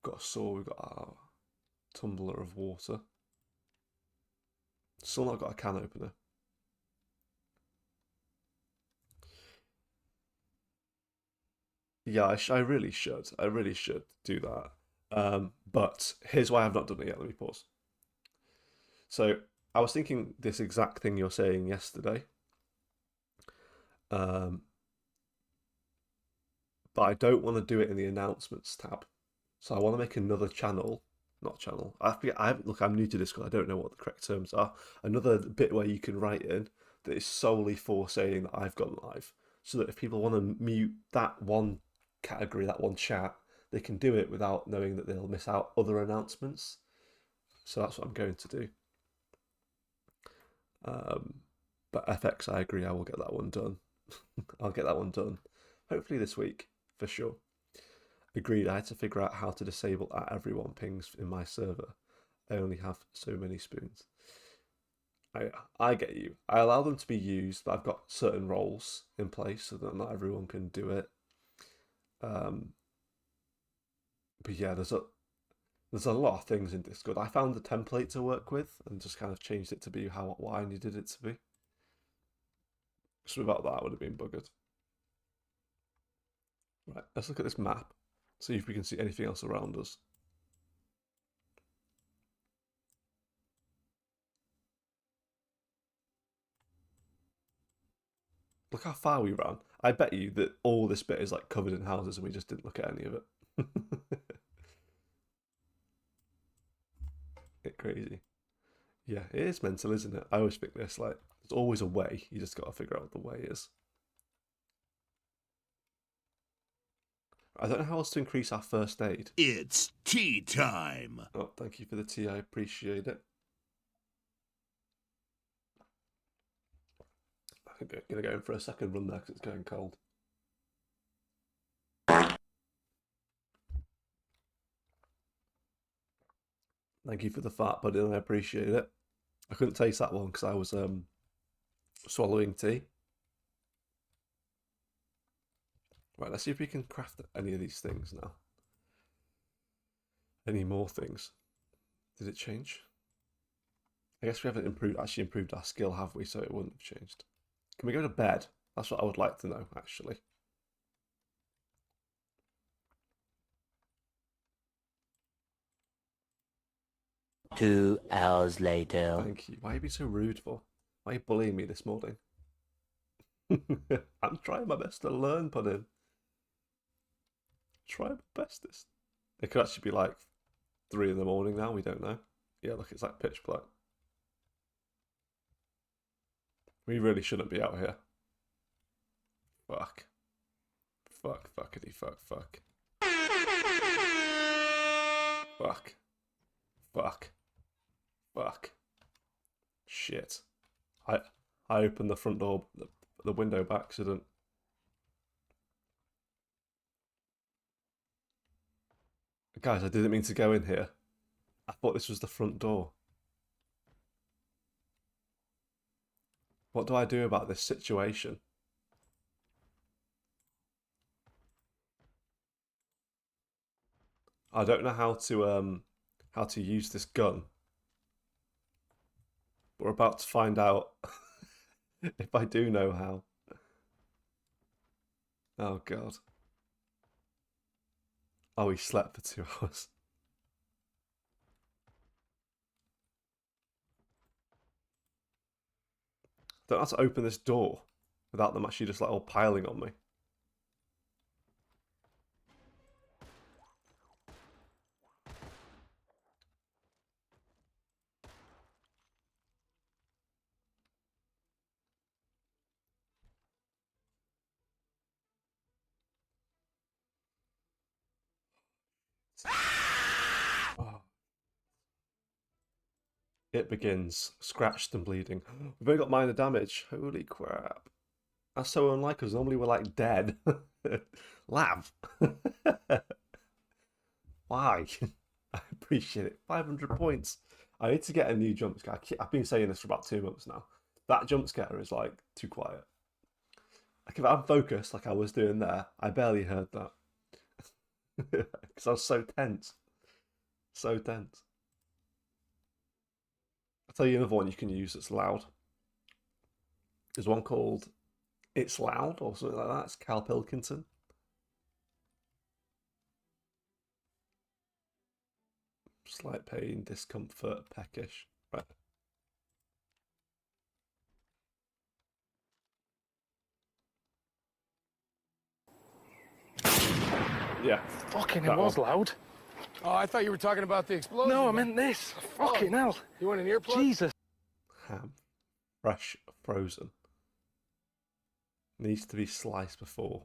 B: Got a saw, we've got our tumbler of water. Still not got a can opener. Yeah, I really should. I really should do that. But here's why I've not done it yet. Let me pause. So I was thinking this exact thing you're saying yesterday. But I don't want to do it in the announcements tab. So I want to make another channel. Not channel. I forget. Look, I'm new to Discord. I don't know what the correct terms are. Another bit where you can write in that is solely for saying that I've gone live. So that if people want to mute that one category, that one chat, they can do it without knowing that they'll miss out other announcements. So that's what I'm going to do. But FX, I agree, I will get that one done. I'll get that one done. Hopefully this week, for sure. Agreed, I had to figure out how to disable @everyone pings in my server. I only have so many spoons. I get you. I allow them to be used, but I've got certain roles in place so that not everyone can do it. But yeah, there's a lot of things in Discord. I found the template to work with and just kind of changed it to be what I needed it to be. So without that, I would have been buggered. Right, let's look at this map. See if we can see anything else around us. Look how far we ran. I bet you that all this bit is like covered in houses and we just didn't look at any of it. It's crazy. Yeah, it is mental, isn't it? I always think this, like, there's always a way. You just got to figure out what the way is. I don't know how else to increase our first aid.
F: It's tea time.
B: Oh, thank you for the tea. I appreciate it. I'm going to go in for a second run there because it's going cold. Thank you for the fart pudding. I appreciate it. I couldn't taste that one because I was swallowing tea. Right, let's see if we can craft any of these things now. Any more things? Did it change? I guess we haven't actually improved our skill, have we? So it wouldn't have changed. Can we go to bed? That's what I would like to know, actually.
E: Two hours later.
B: Thank you. Why are you being so rude for? Why are you bullying me this morning? I'm trying my best to learn, Pudding. Try my bestest. It could actually be like 3 in the morning now, we don't know. Yeah, look, it's like pitch black. We really shouldn't be out here. Fuck. Fuck, fuckity, fuck, fuck. Fuck. Fuck. Fuck. Shit. I opened the front door, the window by accident. Guys, I didn't mean to go in here. I thought this was the front door. What do I do about this situation? I don't know how to use this gun. We're about to find out if I do know how. Oh god. Oh, he slept for 2 hours. Don't have to open this door without them actually just like all piling on me. Oh. It begins, scratched and bleeding. We've only got minor damage. Holy crap. That's so unlike us. Normally we're like dead. Lav. Why? I appreciate it. 500 points. I need to get a new jump scare. I've been saying this for about 2 months now. That jump scare is like too quiet. Like if I'm focused like I was doing there, I barely heard that. Because I was so tense. So tense. I'll tell you another one you can use that's loud. There's one called It's Loud or something like that. It's Cal Pilkington. Slight pain, discomfort, peckish. Right. Yeah.
A: Fucking,
B: That
A: it was
B: one.
A: loud.
G: Oh, I thought you were talking about the explosion.
A: No, I meant this. Fucking hell.
G: You want an earplug?
A: Jesus.
B: Ham. Fresh, frozen. Needs to be sliced before.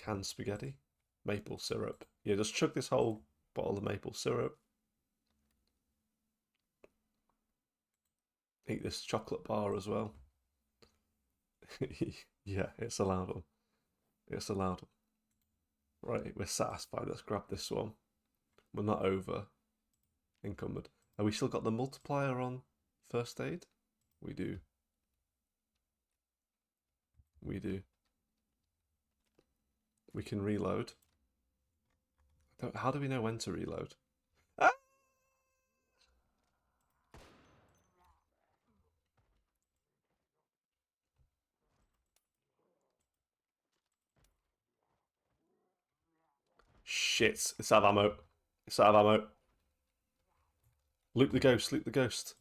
B: Canned spaghetti. Maple syrup. Yeah, just chug this whole bottle of maple syrup. Eat this chocolate bar as well. Yeah, it's a loud one. It's a loud one. Right, we're satisfied. Let's grab this one. We're not over encumbered. Have we still got the multiplier on first aid? We do. We do. We can reload. How do we know when to reload? Ah! Shit, it's out of ammo. It's out of ammo. Loot the ghost, loot the ghost.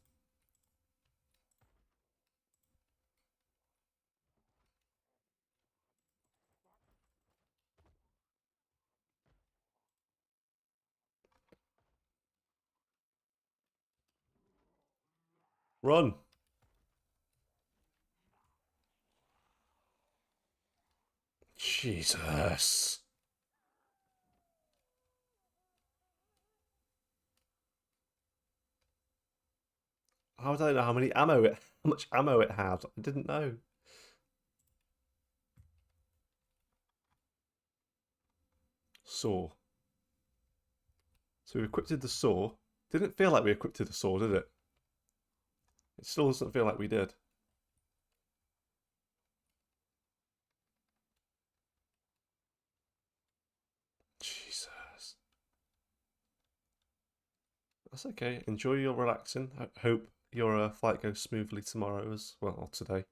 B: Run. Jesus. I don't know how much ammo it had. I didn't know. Saw. So we equipped the saw. Didn't feel like we equipped the saw, did it? It still doesn't feel like we did. Jesus. That's okay. Enjoy your relaxing. I hope your flight goes smoothly tomorrow as well, or today.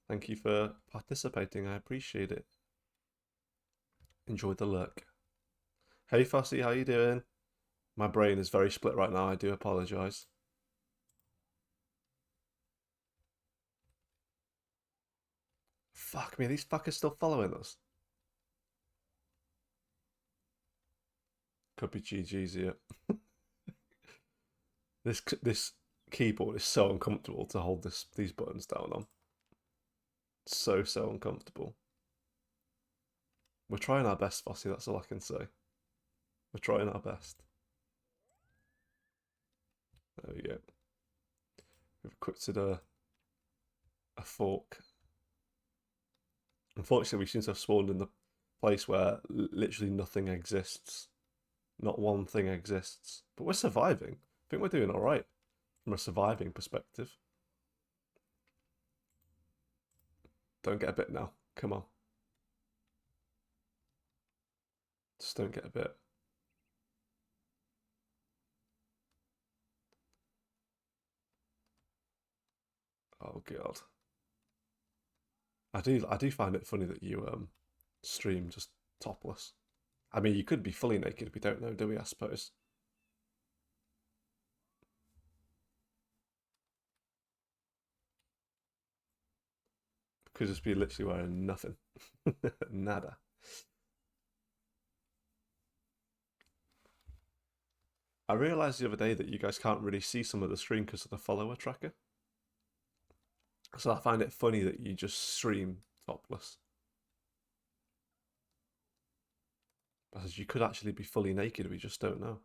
B: Thank you for participating. I appreciate it. Enjoy the lurk. Hey Fossy, how you doing? My brain is very split right now. I do apologise. Fuck me, are these fuckers still following us? Could be GG's here. This keyboard is so uncomfortable to hold these buttons down on. So uncomfortable. We're trying our best, Fossy, that's all I can say. We're trying our best. There we go. We've equipped a fork. Unfortunately, we seem to have spawned in the place where literally nothing exists. Not one thing exists. But we're surviving. I think we're doing alright from a surviving perspective. Don't get a bit now. Come on. Just don't get a bit. Oh god. I do find it funny that you stream just topless. I mean, you could be fully naked. We don't know, do we? I suppose. Could just be literally wearing nothing. Nada. I realised the other day that you guys can't really see some of the screen because of the follower tracker. So I find it funny that you just stream topless. Because you could actually be fully naked, we just don't know.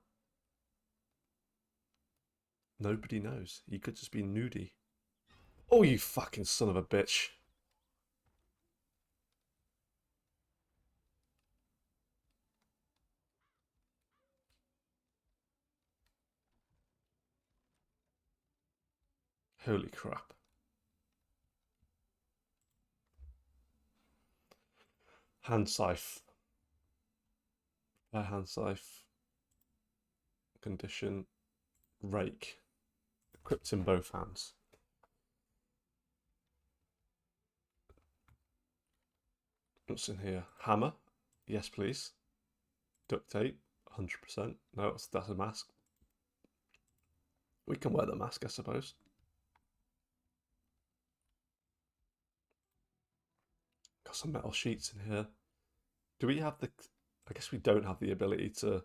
B: Nobody knows. You could just be nudie. Oh, you fucking son of a bitch. Holy crap. Hand scythe. Hand scythe. Condition. Rake. Equipped in both hands. What's in here? Hammer. Yes, please. Duct tape. 100%. No, that's a mask. We can wear the mask, I suppose. Got some metal sheets in here. Do we have the... I guess we don't have the ability to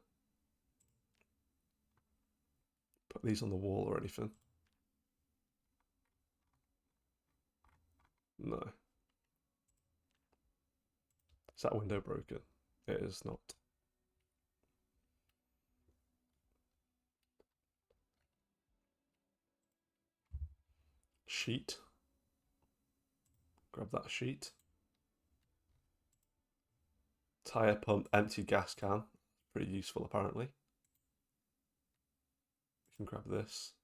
B: put these on the wall or anything. No. Is that window broken? It is not. Sheet. Grab that sheet. Tire pump, empty gas can. Pretty useful apparently. We can grab this.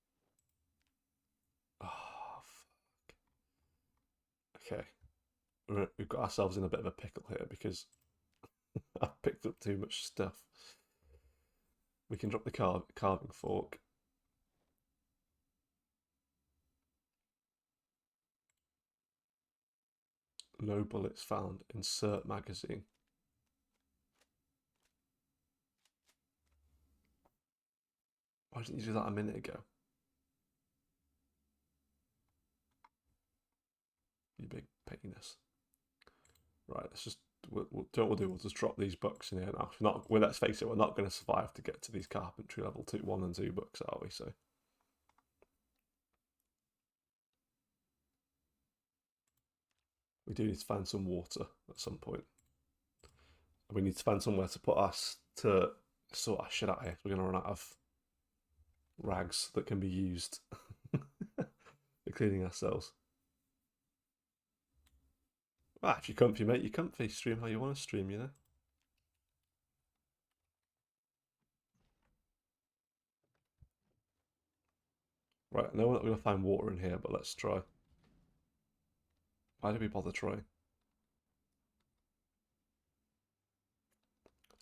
B: Oh, fuck. Okay. We've got ourselves in a bit of a pickle here because I've picked up too much stuff. We can drop the carving fork. No bullets found. Insert magazine. Why didn't you do that a minute ago? You big penis. Right, let's just we'll just drop these books in here now. Let's face it, we're not going to survive to get to these carpentry level 1 and 2 books, are we? So we do need to find some water at some point. We need to find somewhere to put us to sort our shit out here. We're going to run out of rags that can be used for cleaning ourselves. Ah, if you're comfy, mate, you're comfy. Stream how you want to stream, you know? Right, no, we're not going to find water in here, but let's try. Why did we bother trying?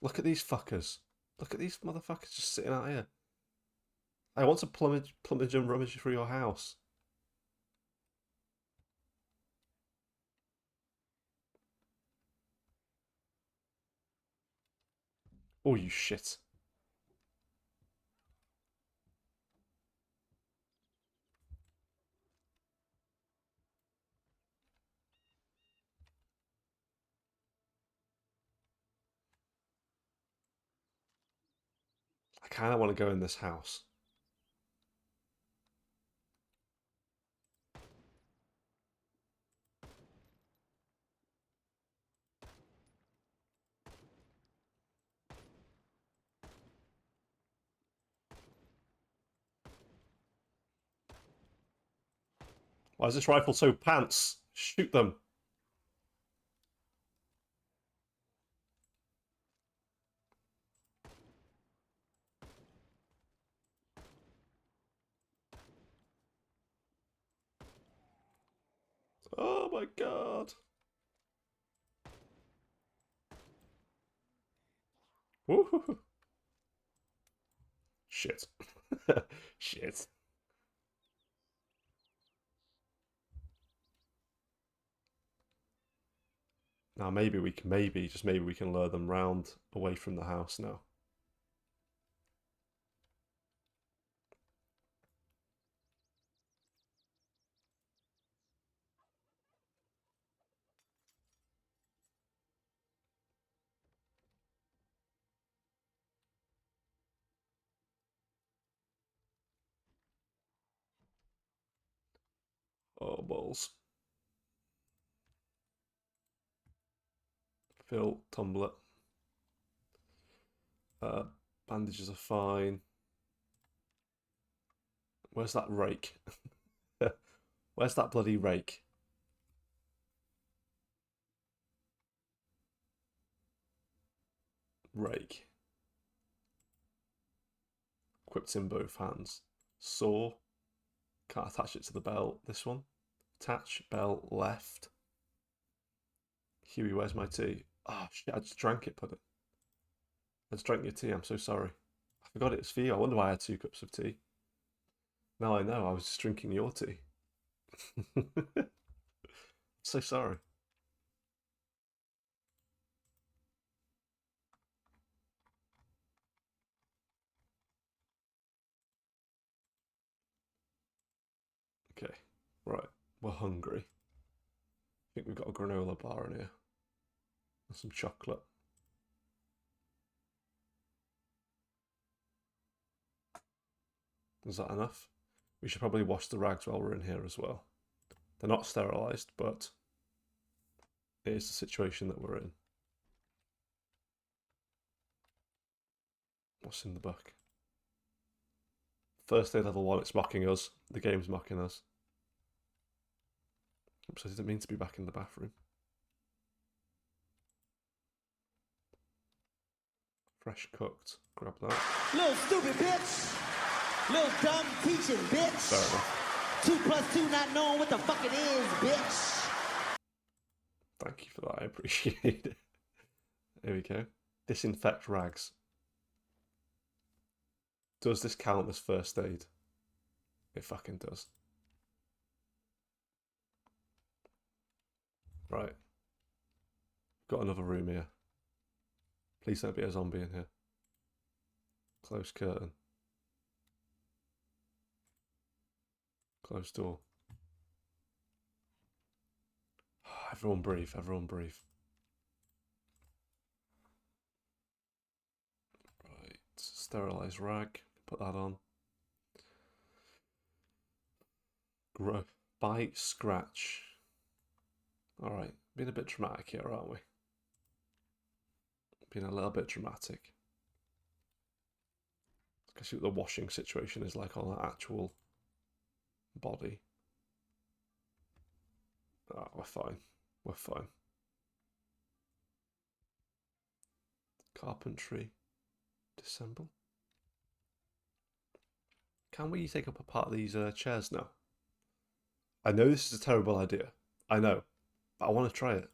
B: Look at these fuckers. Look at these motherfuckers just sitting out here. I want to plumage and rummage through your house. Oh, you shit. I kind of want to go in this house. Why is this rifle so pants? Shoot them. Oh my god. Woohoo. Shit. Shit. Now maybe we can, just maybe we can lure them round away from the house now. Oh, balls. Fill, tumbler. Bandages are fine. Where's that rake? Where's that bloody rake? Rake. Equipped in both hands. Saw. Can't attach it to the belt. This one. Attach belt left. Huey, where's my tea? Oh shit, I just drank it, Puddin'. I just drank your tea, I'm so sorry. I forgot it's for you. I wonder why I had 2 cups of tea. Now I know, I was just drinking your tea. So sorry. Okay, right, we're hungry. I think we've got a granola bar in here. And some chocolate. Is that enough? We should probably wash the rags while we're in here as well. They're not sterilised, but it is the situation that we're in. What's in the book? First aid level 1, it's mocking us. The game's mocking us. Oops, I didn't mean to be back in the bathroom. Fresh cooked. Grab that.
H: Little stupid bitch. Little dumb teaching bitch.
B: Fair enough.
H: 2 plus 2 not knowing what the fuck it is, bitch.
B: Thank you for that. I appreciate it. There we go. Disinfect rags. Does this count as first aid? It fucking does. Right. Got another room here. Please don't be a zombie in here. Close curtain. Close door. Everyone breathe, everyone breathe. Right, sterilise rag, put that on. Bite, scratch. Alright, being a bit dramatic here, aren't we? Being a little bit dramatic. Let's see what the washing situation is like on that actual body. Oh, we're fine. We're fine. Carpentry. Disassemble. Can we take up a part of these chairs now? I know this is a terrible idea. I know. But I want to try it.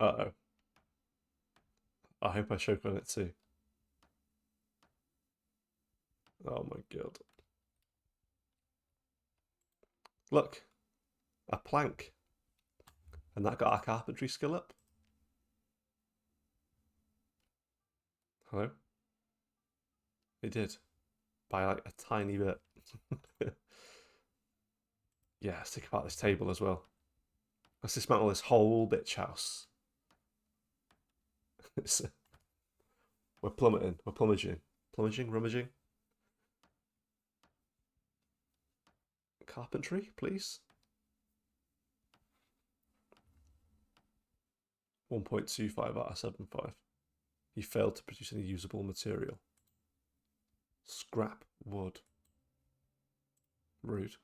B: Uh-oh. I hope I choke on it too. Oh my god. Look. A plank. And that got our carpentry skill up. Hello? It did. By like a tiny bit. Yeah, let's take apart this table as well. Let's dismantle this whole bitch house. We're plummeting. We're plumaging. Plumaging? Rummaging? Carpentry, please? 1.25 out of 7.5. You failed to produce any usable material. Scrap wood. Rude.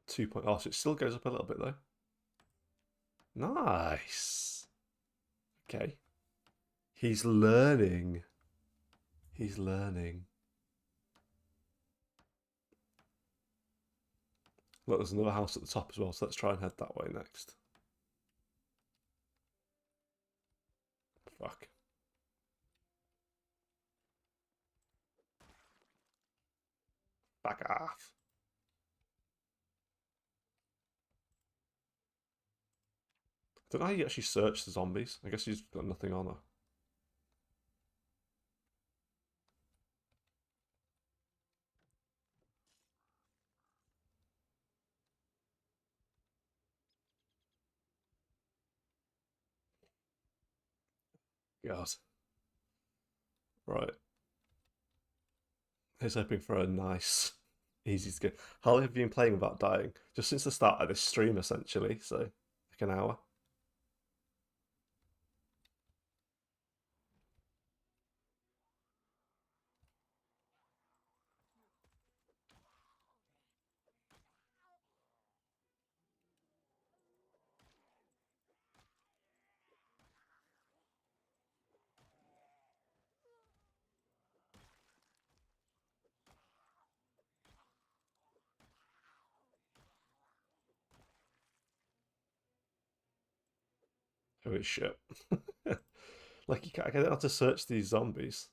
B: 2. Oh, so it still goes up a little bit though. Nice. Okay. He's learning. He's learning. Look, there's another house at the top as well, so let's try and head that way next. Fuck. Back off. I don't know how you actually search the zombies. I guess she's got nothing on her. God. Right. He's hoping for a nice, easy to get. How long have you been playing without dying? Just since the start of this stream, essentially. So, like an hour. Holy shit. Like, I don't know how to search these zombies.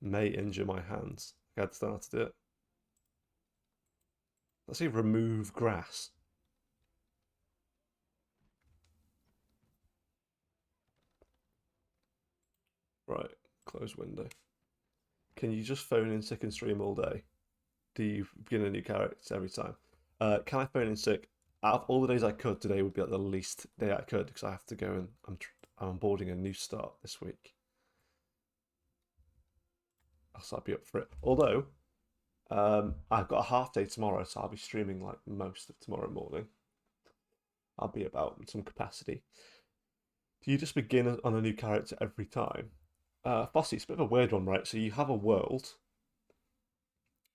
B: May injure my hands. I don't know how to do it. Let's see, remove grass. Right, close window. Can you just phone in sick and stream all day? Do you begin a new character every time? Can I phone in sick? Out of all the days I could, today would be like the least day I could because I have to go and I'm onboarding a new start this week. So I'll be up for it. Although, I've got a half day tomorrow, so I'll be streaming like most of tomorrow morning. I'll be about in some capacity. Do you just begin on a new character every time? Fossey, it's a bit of a weird one, right? So you have a world,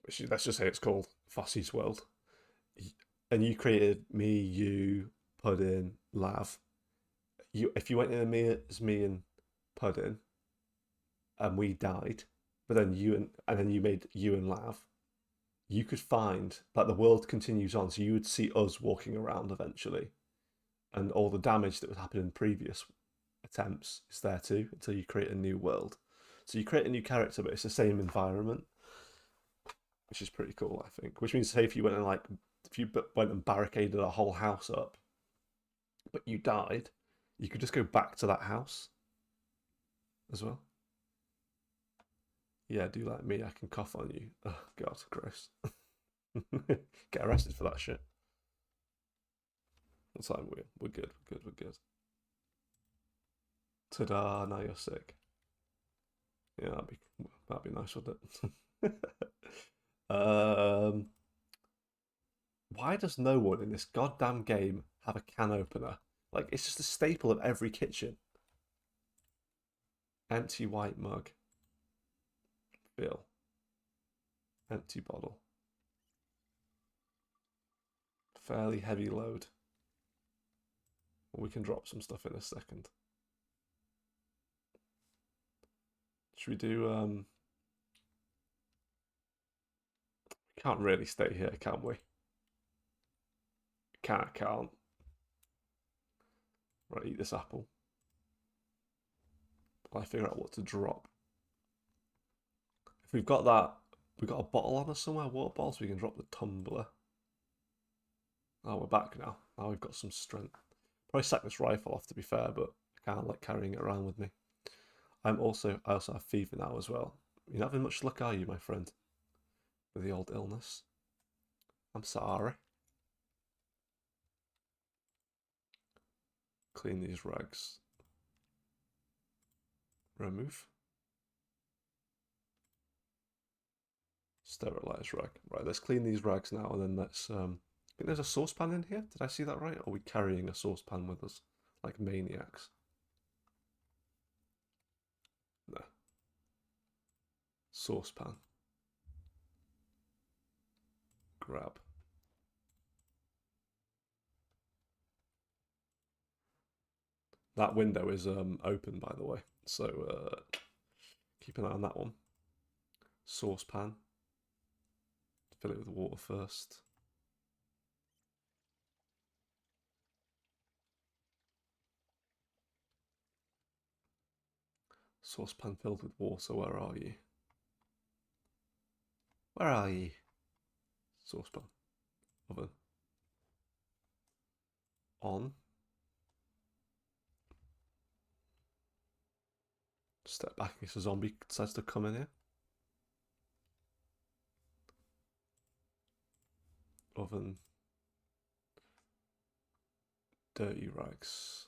B: which let's just say it's called Fossey's World, and you created me, you, Puddin, Lav. If you went in as me and Puddin, and we died, but then then you made you and Lav, you could find that the world continues on, so you would see us walking around eventually, and all the damage that would happen in previous attempts is there too until you create a new world. So you create a new character, but it's the same environment, which is pretty cool, I think. Which means, say, if you went and barricaded a whole house up, but you died, you could just go back to that house as well. Yeah, do like me. I can cough on you. Oh God, gross. Get arrested for that shit. That's fine. We're good. We're good. Ta-da! Now you're sick. Yeah, that'd be nice, wouldn't it? Why does no one in this goddamn game have a can opener? Like, it's just a staple of every kitchen. Empty white mug. Fill. Empty bottle. Fairly heavy load. We can drop some stuff in a second. Should we do, we can't really stay here, can we? Can't. Right, eat this apple. While I figure out what to drop. If we've got a bottle on us somewhere, water bottle, so we can drop the tumbler. Oh, we're back now. Now we've got some strength. Probably sack this rifle off, to be fair, but I can't like carrying it around with me. I also have fever now as well. You're not having much luck, are you, my friend? With the old illness. I'm sorry. Clean these rags. Remove. Sterilize rag. Right, let's clean these rags now, and then let's I think there's a saucepan in here. Did I see that right? Or are we carrying a saucepan with us like maniacs? No. Saucepan. Grab. That window is open, by the way, so keep an eye on that one. Saucepan. Fill it with water first. Saucepan filled with water, where are you? Where are you? Saucepan. Oven. On. Step back in case a zombie decides to come in here. Oven. Dirty rags.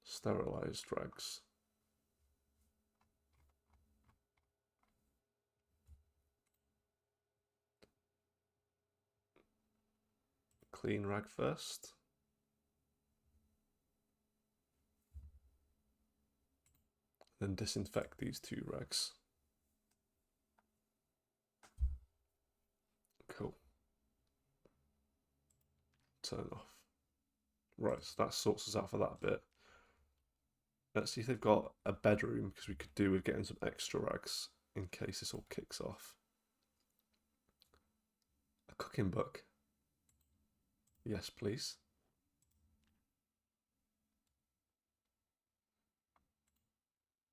B: Sterilized rags. Clean rag first. Then disinfect these two rags. Cool. Turn off. Right, so that sorts us out for that bit. Let's see if they've got a bedroom, because we could do with getting some extra rags in case this all kicks off. A cooking book. Yes, please.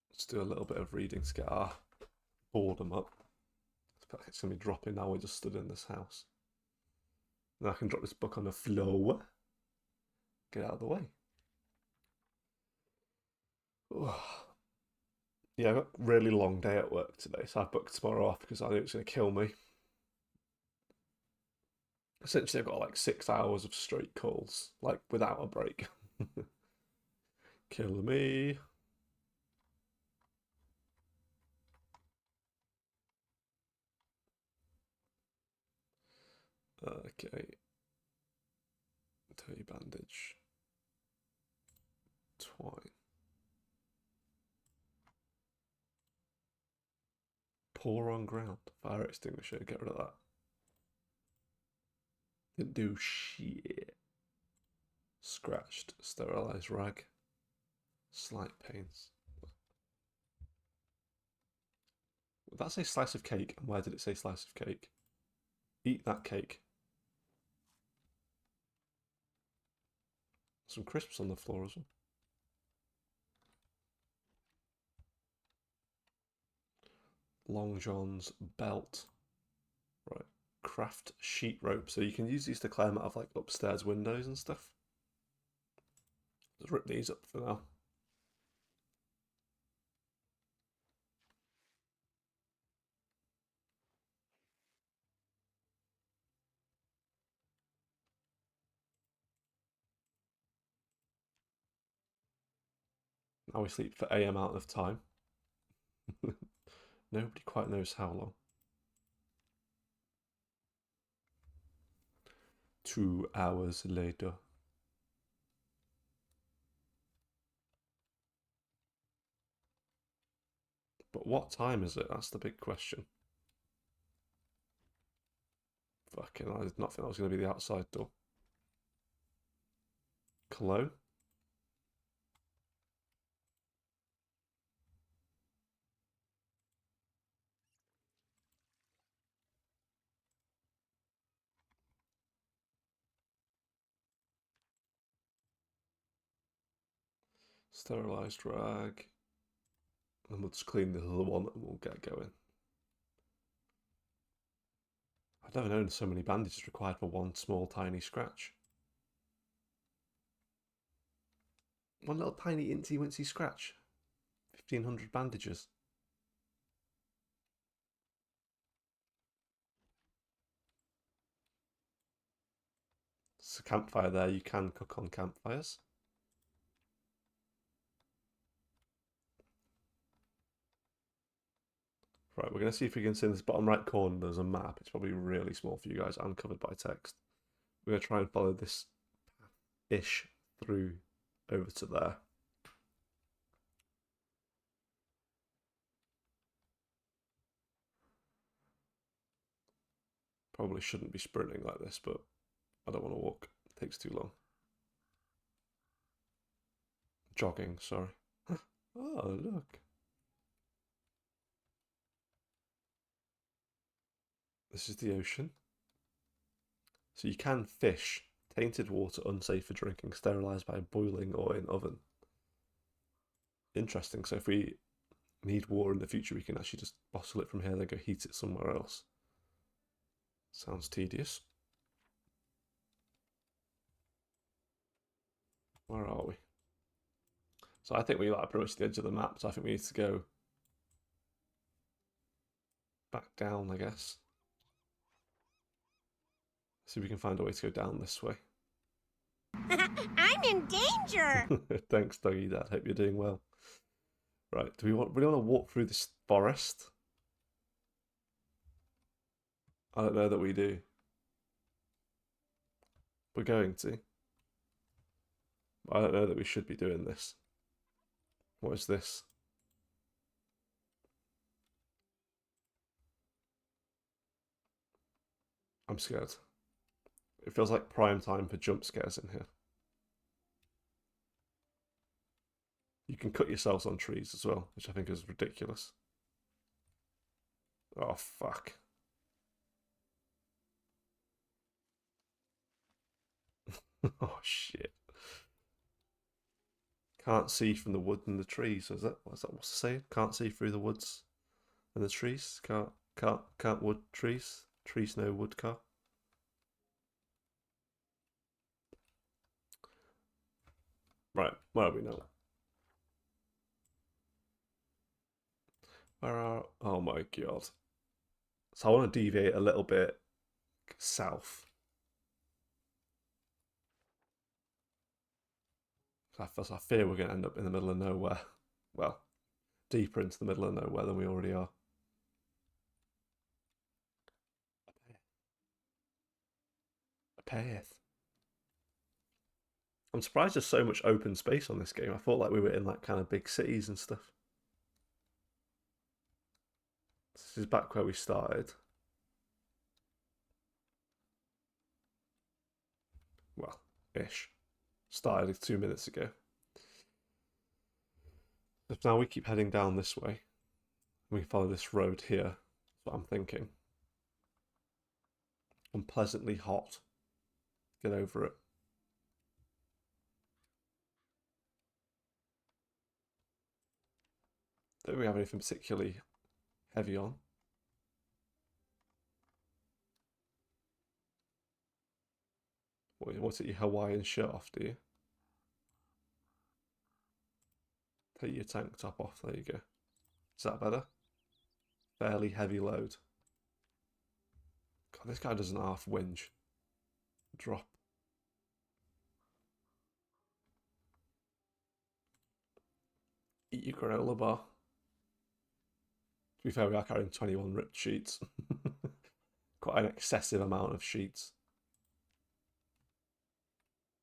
B: Let's do a little bit of reading to get our boredom up. It's going to be dropping now. We just stood in this house. Now I can drop this book on the floor. Get out of the way. Yeah, I've got a really long day at work today, so I've booked tomorrow off because I knew it's going to kill me. Essentially, I've got like 6 hours of straight calls, like without a break. Kill me. Okay. Dirty bandage. Twine. Pour on ground. Fire extinguisher. Get rid of that. Didn't do shit. Scratched. Sterilized rag. Slight pains. Would that say slice of cake? And where did it say slice of cake? Eat that cake. Some crisps on the floor as well. Long John's belt. Right. Craft sheet rope. So you can use these to climb out of like upstairs windows and stuff. Let's rip these up for now. Now we sleep for a amount of time. Nobody quite knows how long. 2 hours later. But what time is it? That's the big question. Fucking, I did not think that was going to be the outside door. Cologne? Sterilized rag. And we'll just clean the other one and we'll get going. I've never known so many bandages required for one small tiny scratch. One little tiny incy wincy scratch. 1,500 bandages. It's a campfire there, you can cook on campfires. Right, we're going to see if we can see in this bottom right corner there's a map. It's probably really small for you guys and covered by text. We're going to try and follow this path-ish through over to there. Probably shouldn't be sprinting like this, but I don't want to walk. It takes too long. Jogging, sorry. Oh, look. This is the ocean. So you can fish. Tainted water, unsafe for drinking, sterilised by boiling or in oven. Interesting. So if we need water in the future, we can actually just bottle it from here, then go heat it somewhere else. Sounds tedious. Where are we? So I think we like approached the edge of the map, so I think we need to go back down, I guess. See if we can find a way to go down this way.
I: I'm in danger!
B: Thanks, Doggy Dad. Hope you're doing well. Right, do we really want to walk through this forest? I don't know that we do. We're going to. I don't know that we should be doing this. What is this? I'm scared. It feels like prime time for jump scares in here. You can cut yourselves on trees as well, which I think is ridiculous. Oh, fuck. Oh, shit. Can't see from the wood and the trees. Is that what's it saying? Can't see through the woods and the trees. Can't wood trees. Trees no wood car. Right, where are we now? Where are... Oh my god. So I want to deviate a little bit south. I fear we're going to end up in the middle of nowhere. Well, deeper into the middle of nowhere than we already are. A path. I'm surprised there's so much open space on this game. I thought like we were in like kind of big cities and stuff. This is back where we started. Well, ish. Started 2 minutes ago. If now we keep heading down this way, we follow this road here. That's what I'm thinking. Unpleasantly hot. Get over it. Don't we have anything particularly heavy on? What's it, your Hawaiian shirt off, do you? Take your tank top off, there you go. Is that better? Fairly heavy load. God, this guy doesn't half whinge. Drop. Eat your granola bar. To be fair, we are carrying 21 ripped sheets. Quite an excessive amount of sheets.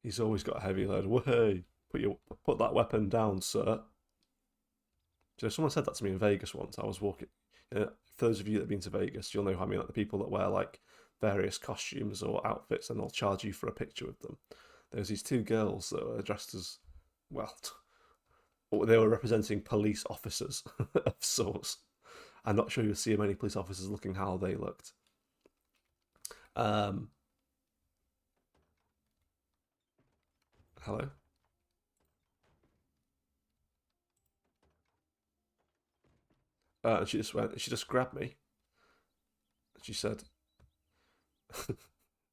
B: He's always got a heavy load. Whey! Put that weapon down, sir. So someone said that to me in Vegas once. I was walking. For those of you that have been to Vegas, you'll know how I mean. Like the people that wear like various costumes or outfits, and they'll charge you for a picture with them. There's these two girls that were dressed as, well, they were representing police officers of sorts. I'm not sure you'll see many police officers looking how they looked. Hello? And she just grabbed me. She said,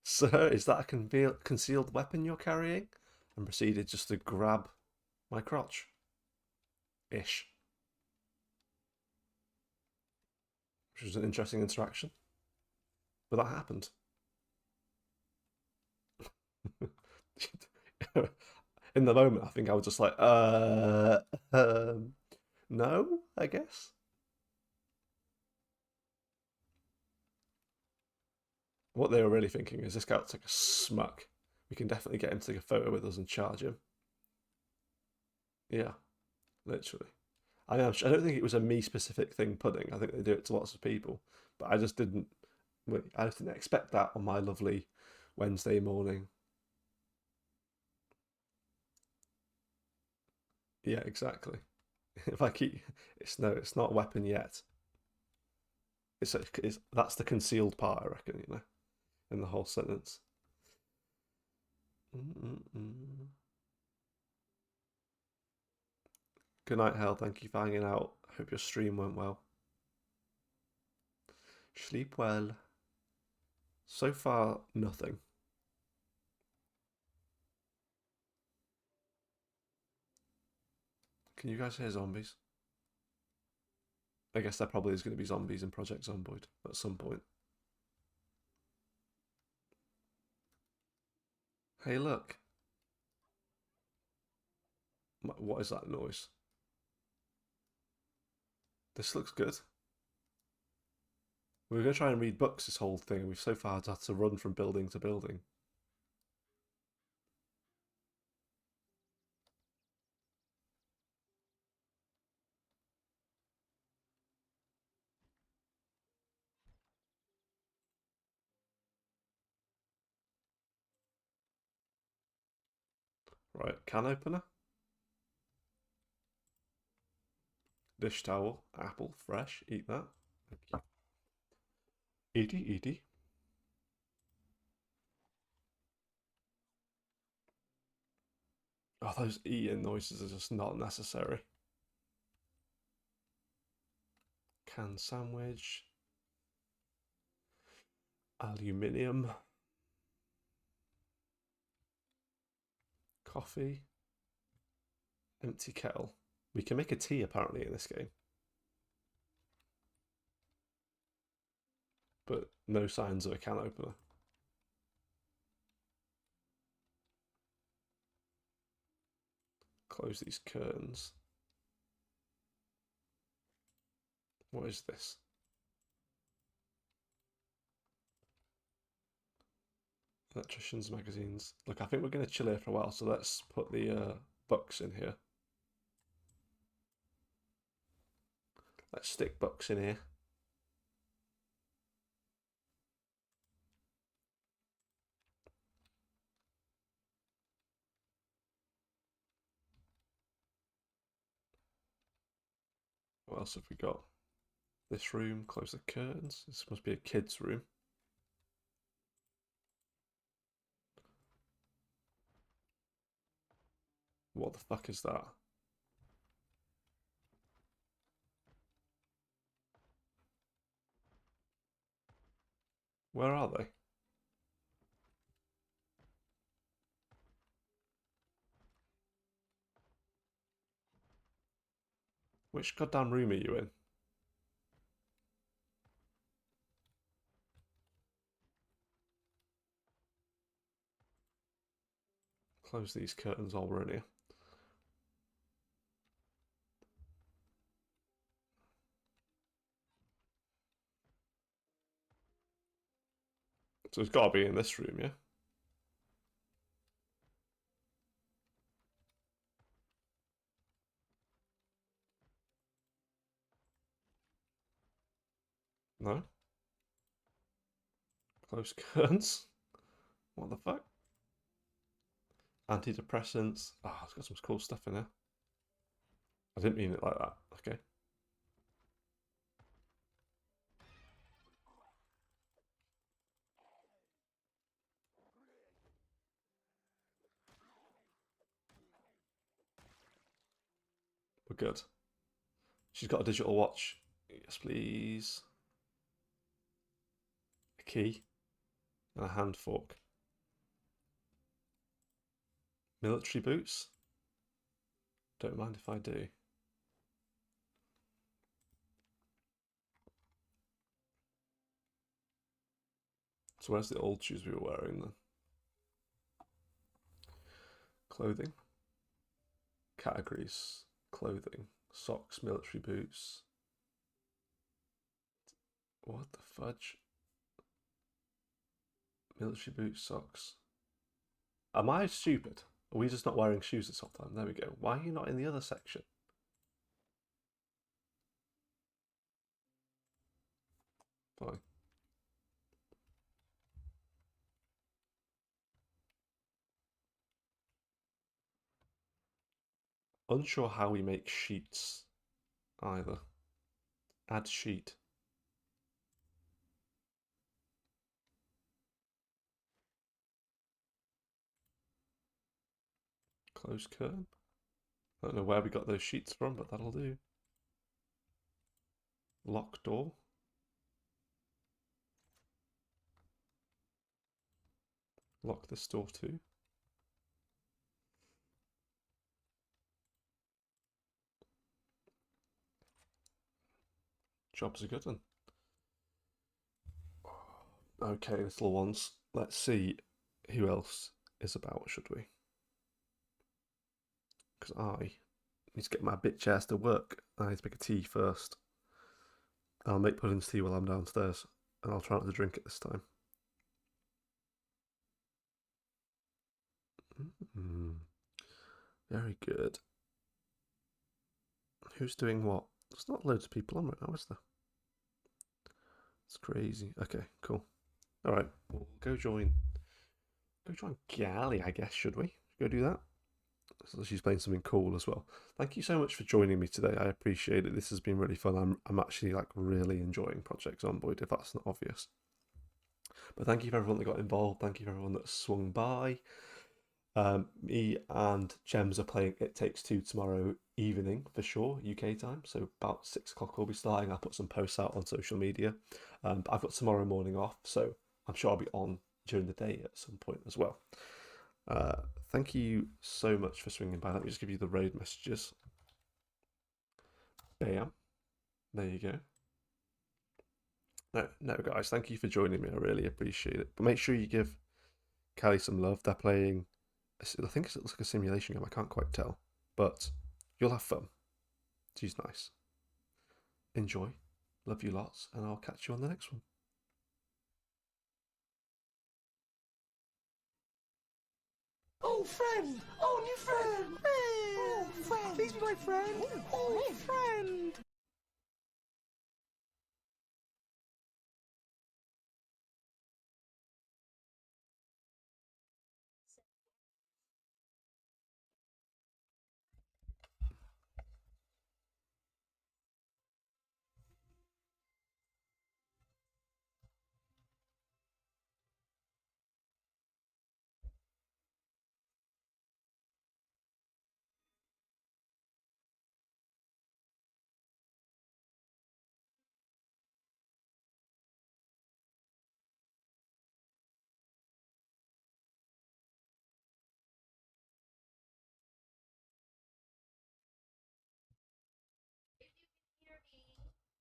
B: "Sir, is that a concealed weapon you're carrying?" And proceeded just to grab my crotch. Ish. Which was an interesting interaction. But that happened. In the moment, I think I was just like, no, I guess. What they were really thinking is this guy looks like a smuck. We can definitely get him to take a photo with us and charge him. Yeah, literally. I don't think it was a me-specific thing, pudding. I think they do it to lots of people. But I just didn't expect that on my lovely Wednesday morning. Yeah, exactly. If I keep, it's not a weapon yet. That's the concealed part, I reckon, in the whole sentence. Good night, Hell. Thank you for hanging out. Hope your stream went well. Sleep well. So far, nothing. Can you guys hear zombies? I guess there probably is going to be zombies in Project Zomboid at some point. Hey, look. What is that noise? This looks good. We were going to try and read books this whole thing, and we've so far had to run from building to building. Right, can opener. Dish towel, apple, fresh, eat that. Thank you. Edie. Oh, those eating noises are just not necessary. Canned sandwich. Aluminium. Coffee. Empty kettle. We can make a tea apparently in this game. But no signs of a can opener. Close these curtains. What is this? Electricians magazines. Look, I think we're going to chill here for a while, so let's put the books in here. Let's stick books in here. What else have we got? This room, close the curtains. This must be a kid's room. What the fuck is that? Where are they? Which goddamn room are you in? Close these curtains while we're in here. So it's got to be in this room, yeah? No? Close curtains? What the fuck? Antidepressants. Ah, it's got some cool stuff in there. I didn't mean it like that. Okay. We're good. She's got a digital watch. Yes, please. A key. And a hand fork. Military boots? Don't mind if I do. So where's the old shoes we were wearing then? Clothing. Categories. Clothing. Socks, military boots. What the fudge? Military boots, socks. Am I stupid? Are we just not wearing shoes this whole time? There we go. Why are you not in the other section? Fine. Unsure how we make sheets either. Add sheet. Close curtain. I don't know where we got those sheets from, but that'll do. Lock door. Lock this door too. Job's a good one. Okay, little ones. Let's see who else is about, should we? Because I need to get my bitch ass to work. I need to make a tea first. I'll make Pudding's tea while I'm downstairs, and I'll try not to drink it this time. Very good. Who's doing what? There's not loads of people on right now, is there? It's crazy. Okay, cool. All right, we'll go join Gally, I guess. Should we go do that? So she's playing something cool as well. Thank you so much for joining me today. I appreciate it. This has been really fun. I'm actually like really enjoying Project Zomboid, if that's not obvious. But thank you for everyone that got involved. Thank you for everyone that swung by. Me and Gems are playing It Takes Two tomorrow evening for sure, UK time. So about 6 o'clock we'll be starting. I'll put some posts out on social media. But I've got tomorrow morning off, so I'm sure I'll be on during the day at some point as well. Thank you so much for swinging by. Let me just give you the raid messages. Bam. There you go. No, guys, thank you for joining me. I really appreciate it. But make sure you give Callie some love. They're playing, I think it looks like a simulation game. I can't quite tell. but you'll have fun. She's nice. Enjoy. Love you lots, and I'll catch you on the next one.
A: Oh, friend! Oh, new friend! Oh, friend! Please be my friend! Oh, friend!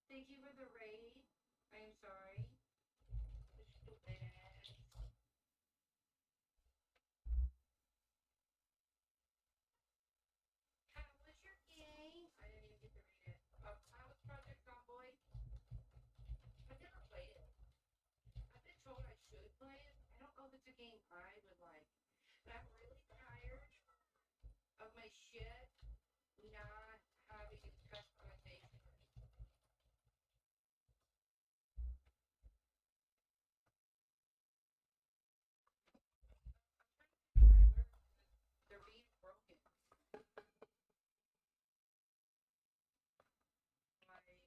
C: Thank you for the raid. I am sorry. Stupid ass. How was your game? I didn't even get to read it. How was Project Zomboid? I've never played it. I've been told I should play it. I don't know if it's a game I would like. But I'm really tired of my shit not having customization. They're being broken. Like,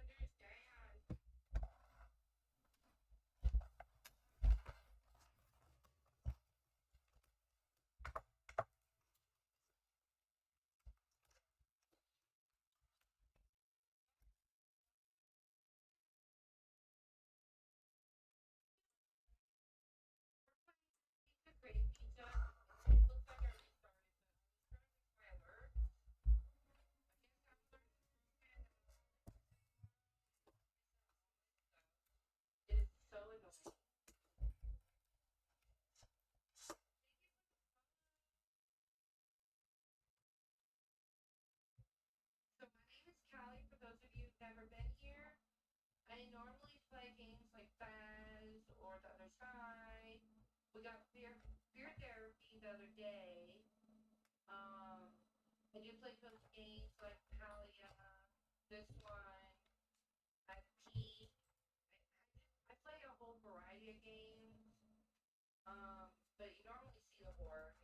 C: understand. It's a great pizza. It looks like I restarted, but my alert. It is so annoying. So my name is Callie, for those of you who've never been here. I normally play games like Faz or The Other Side. We got Fear Therapy the other day. I do play some games like Palia, this one, T. I play a whole variety of games. But you normally see the horror.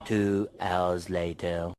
E: 2 hours later.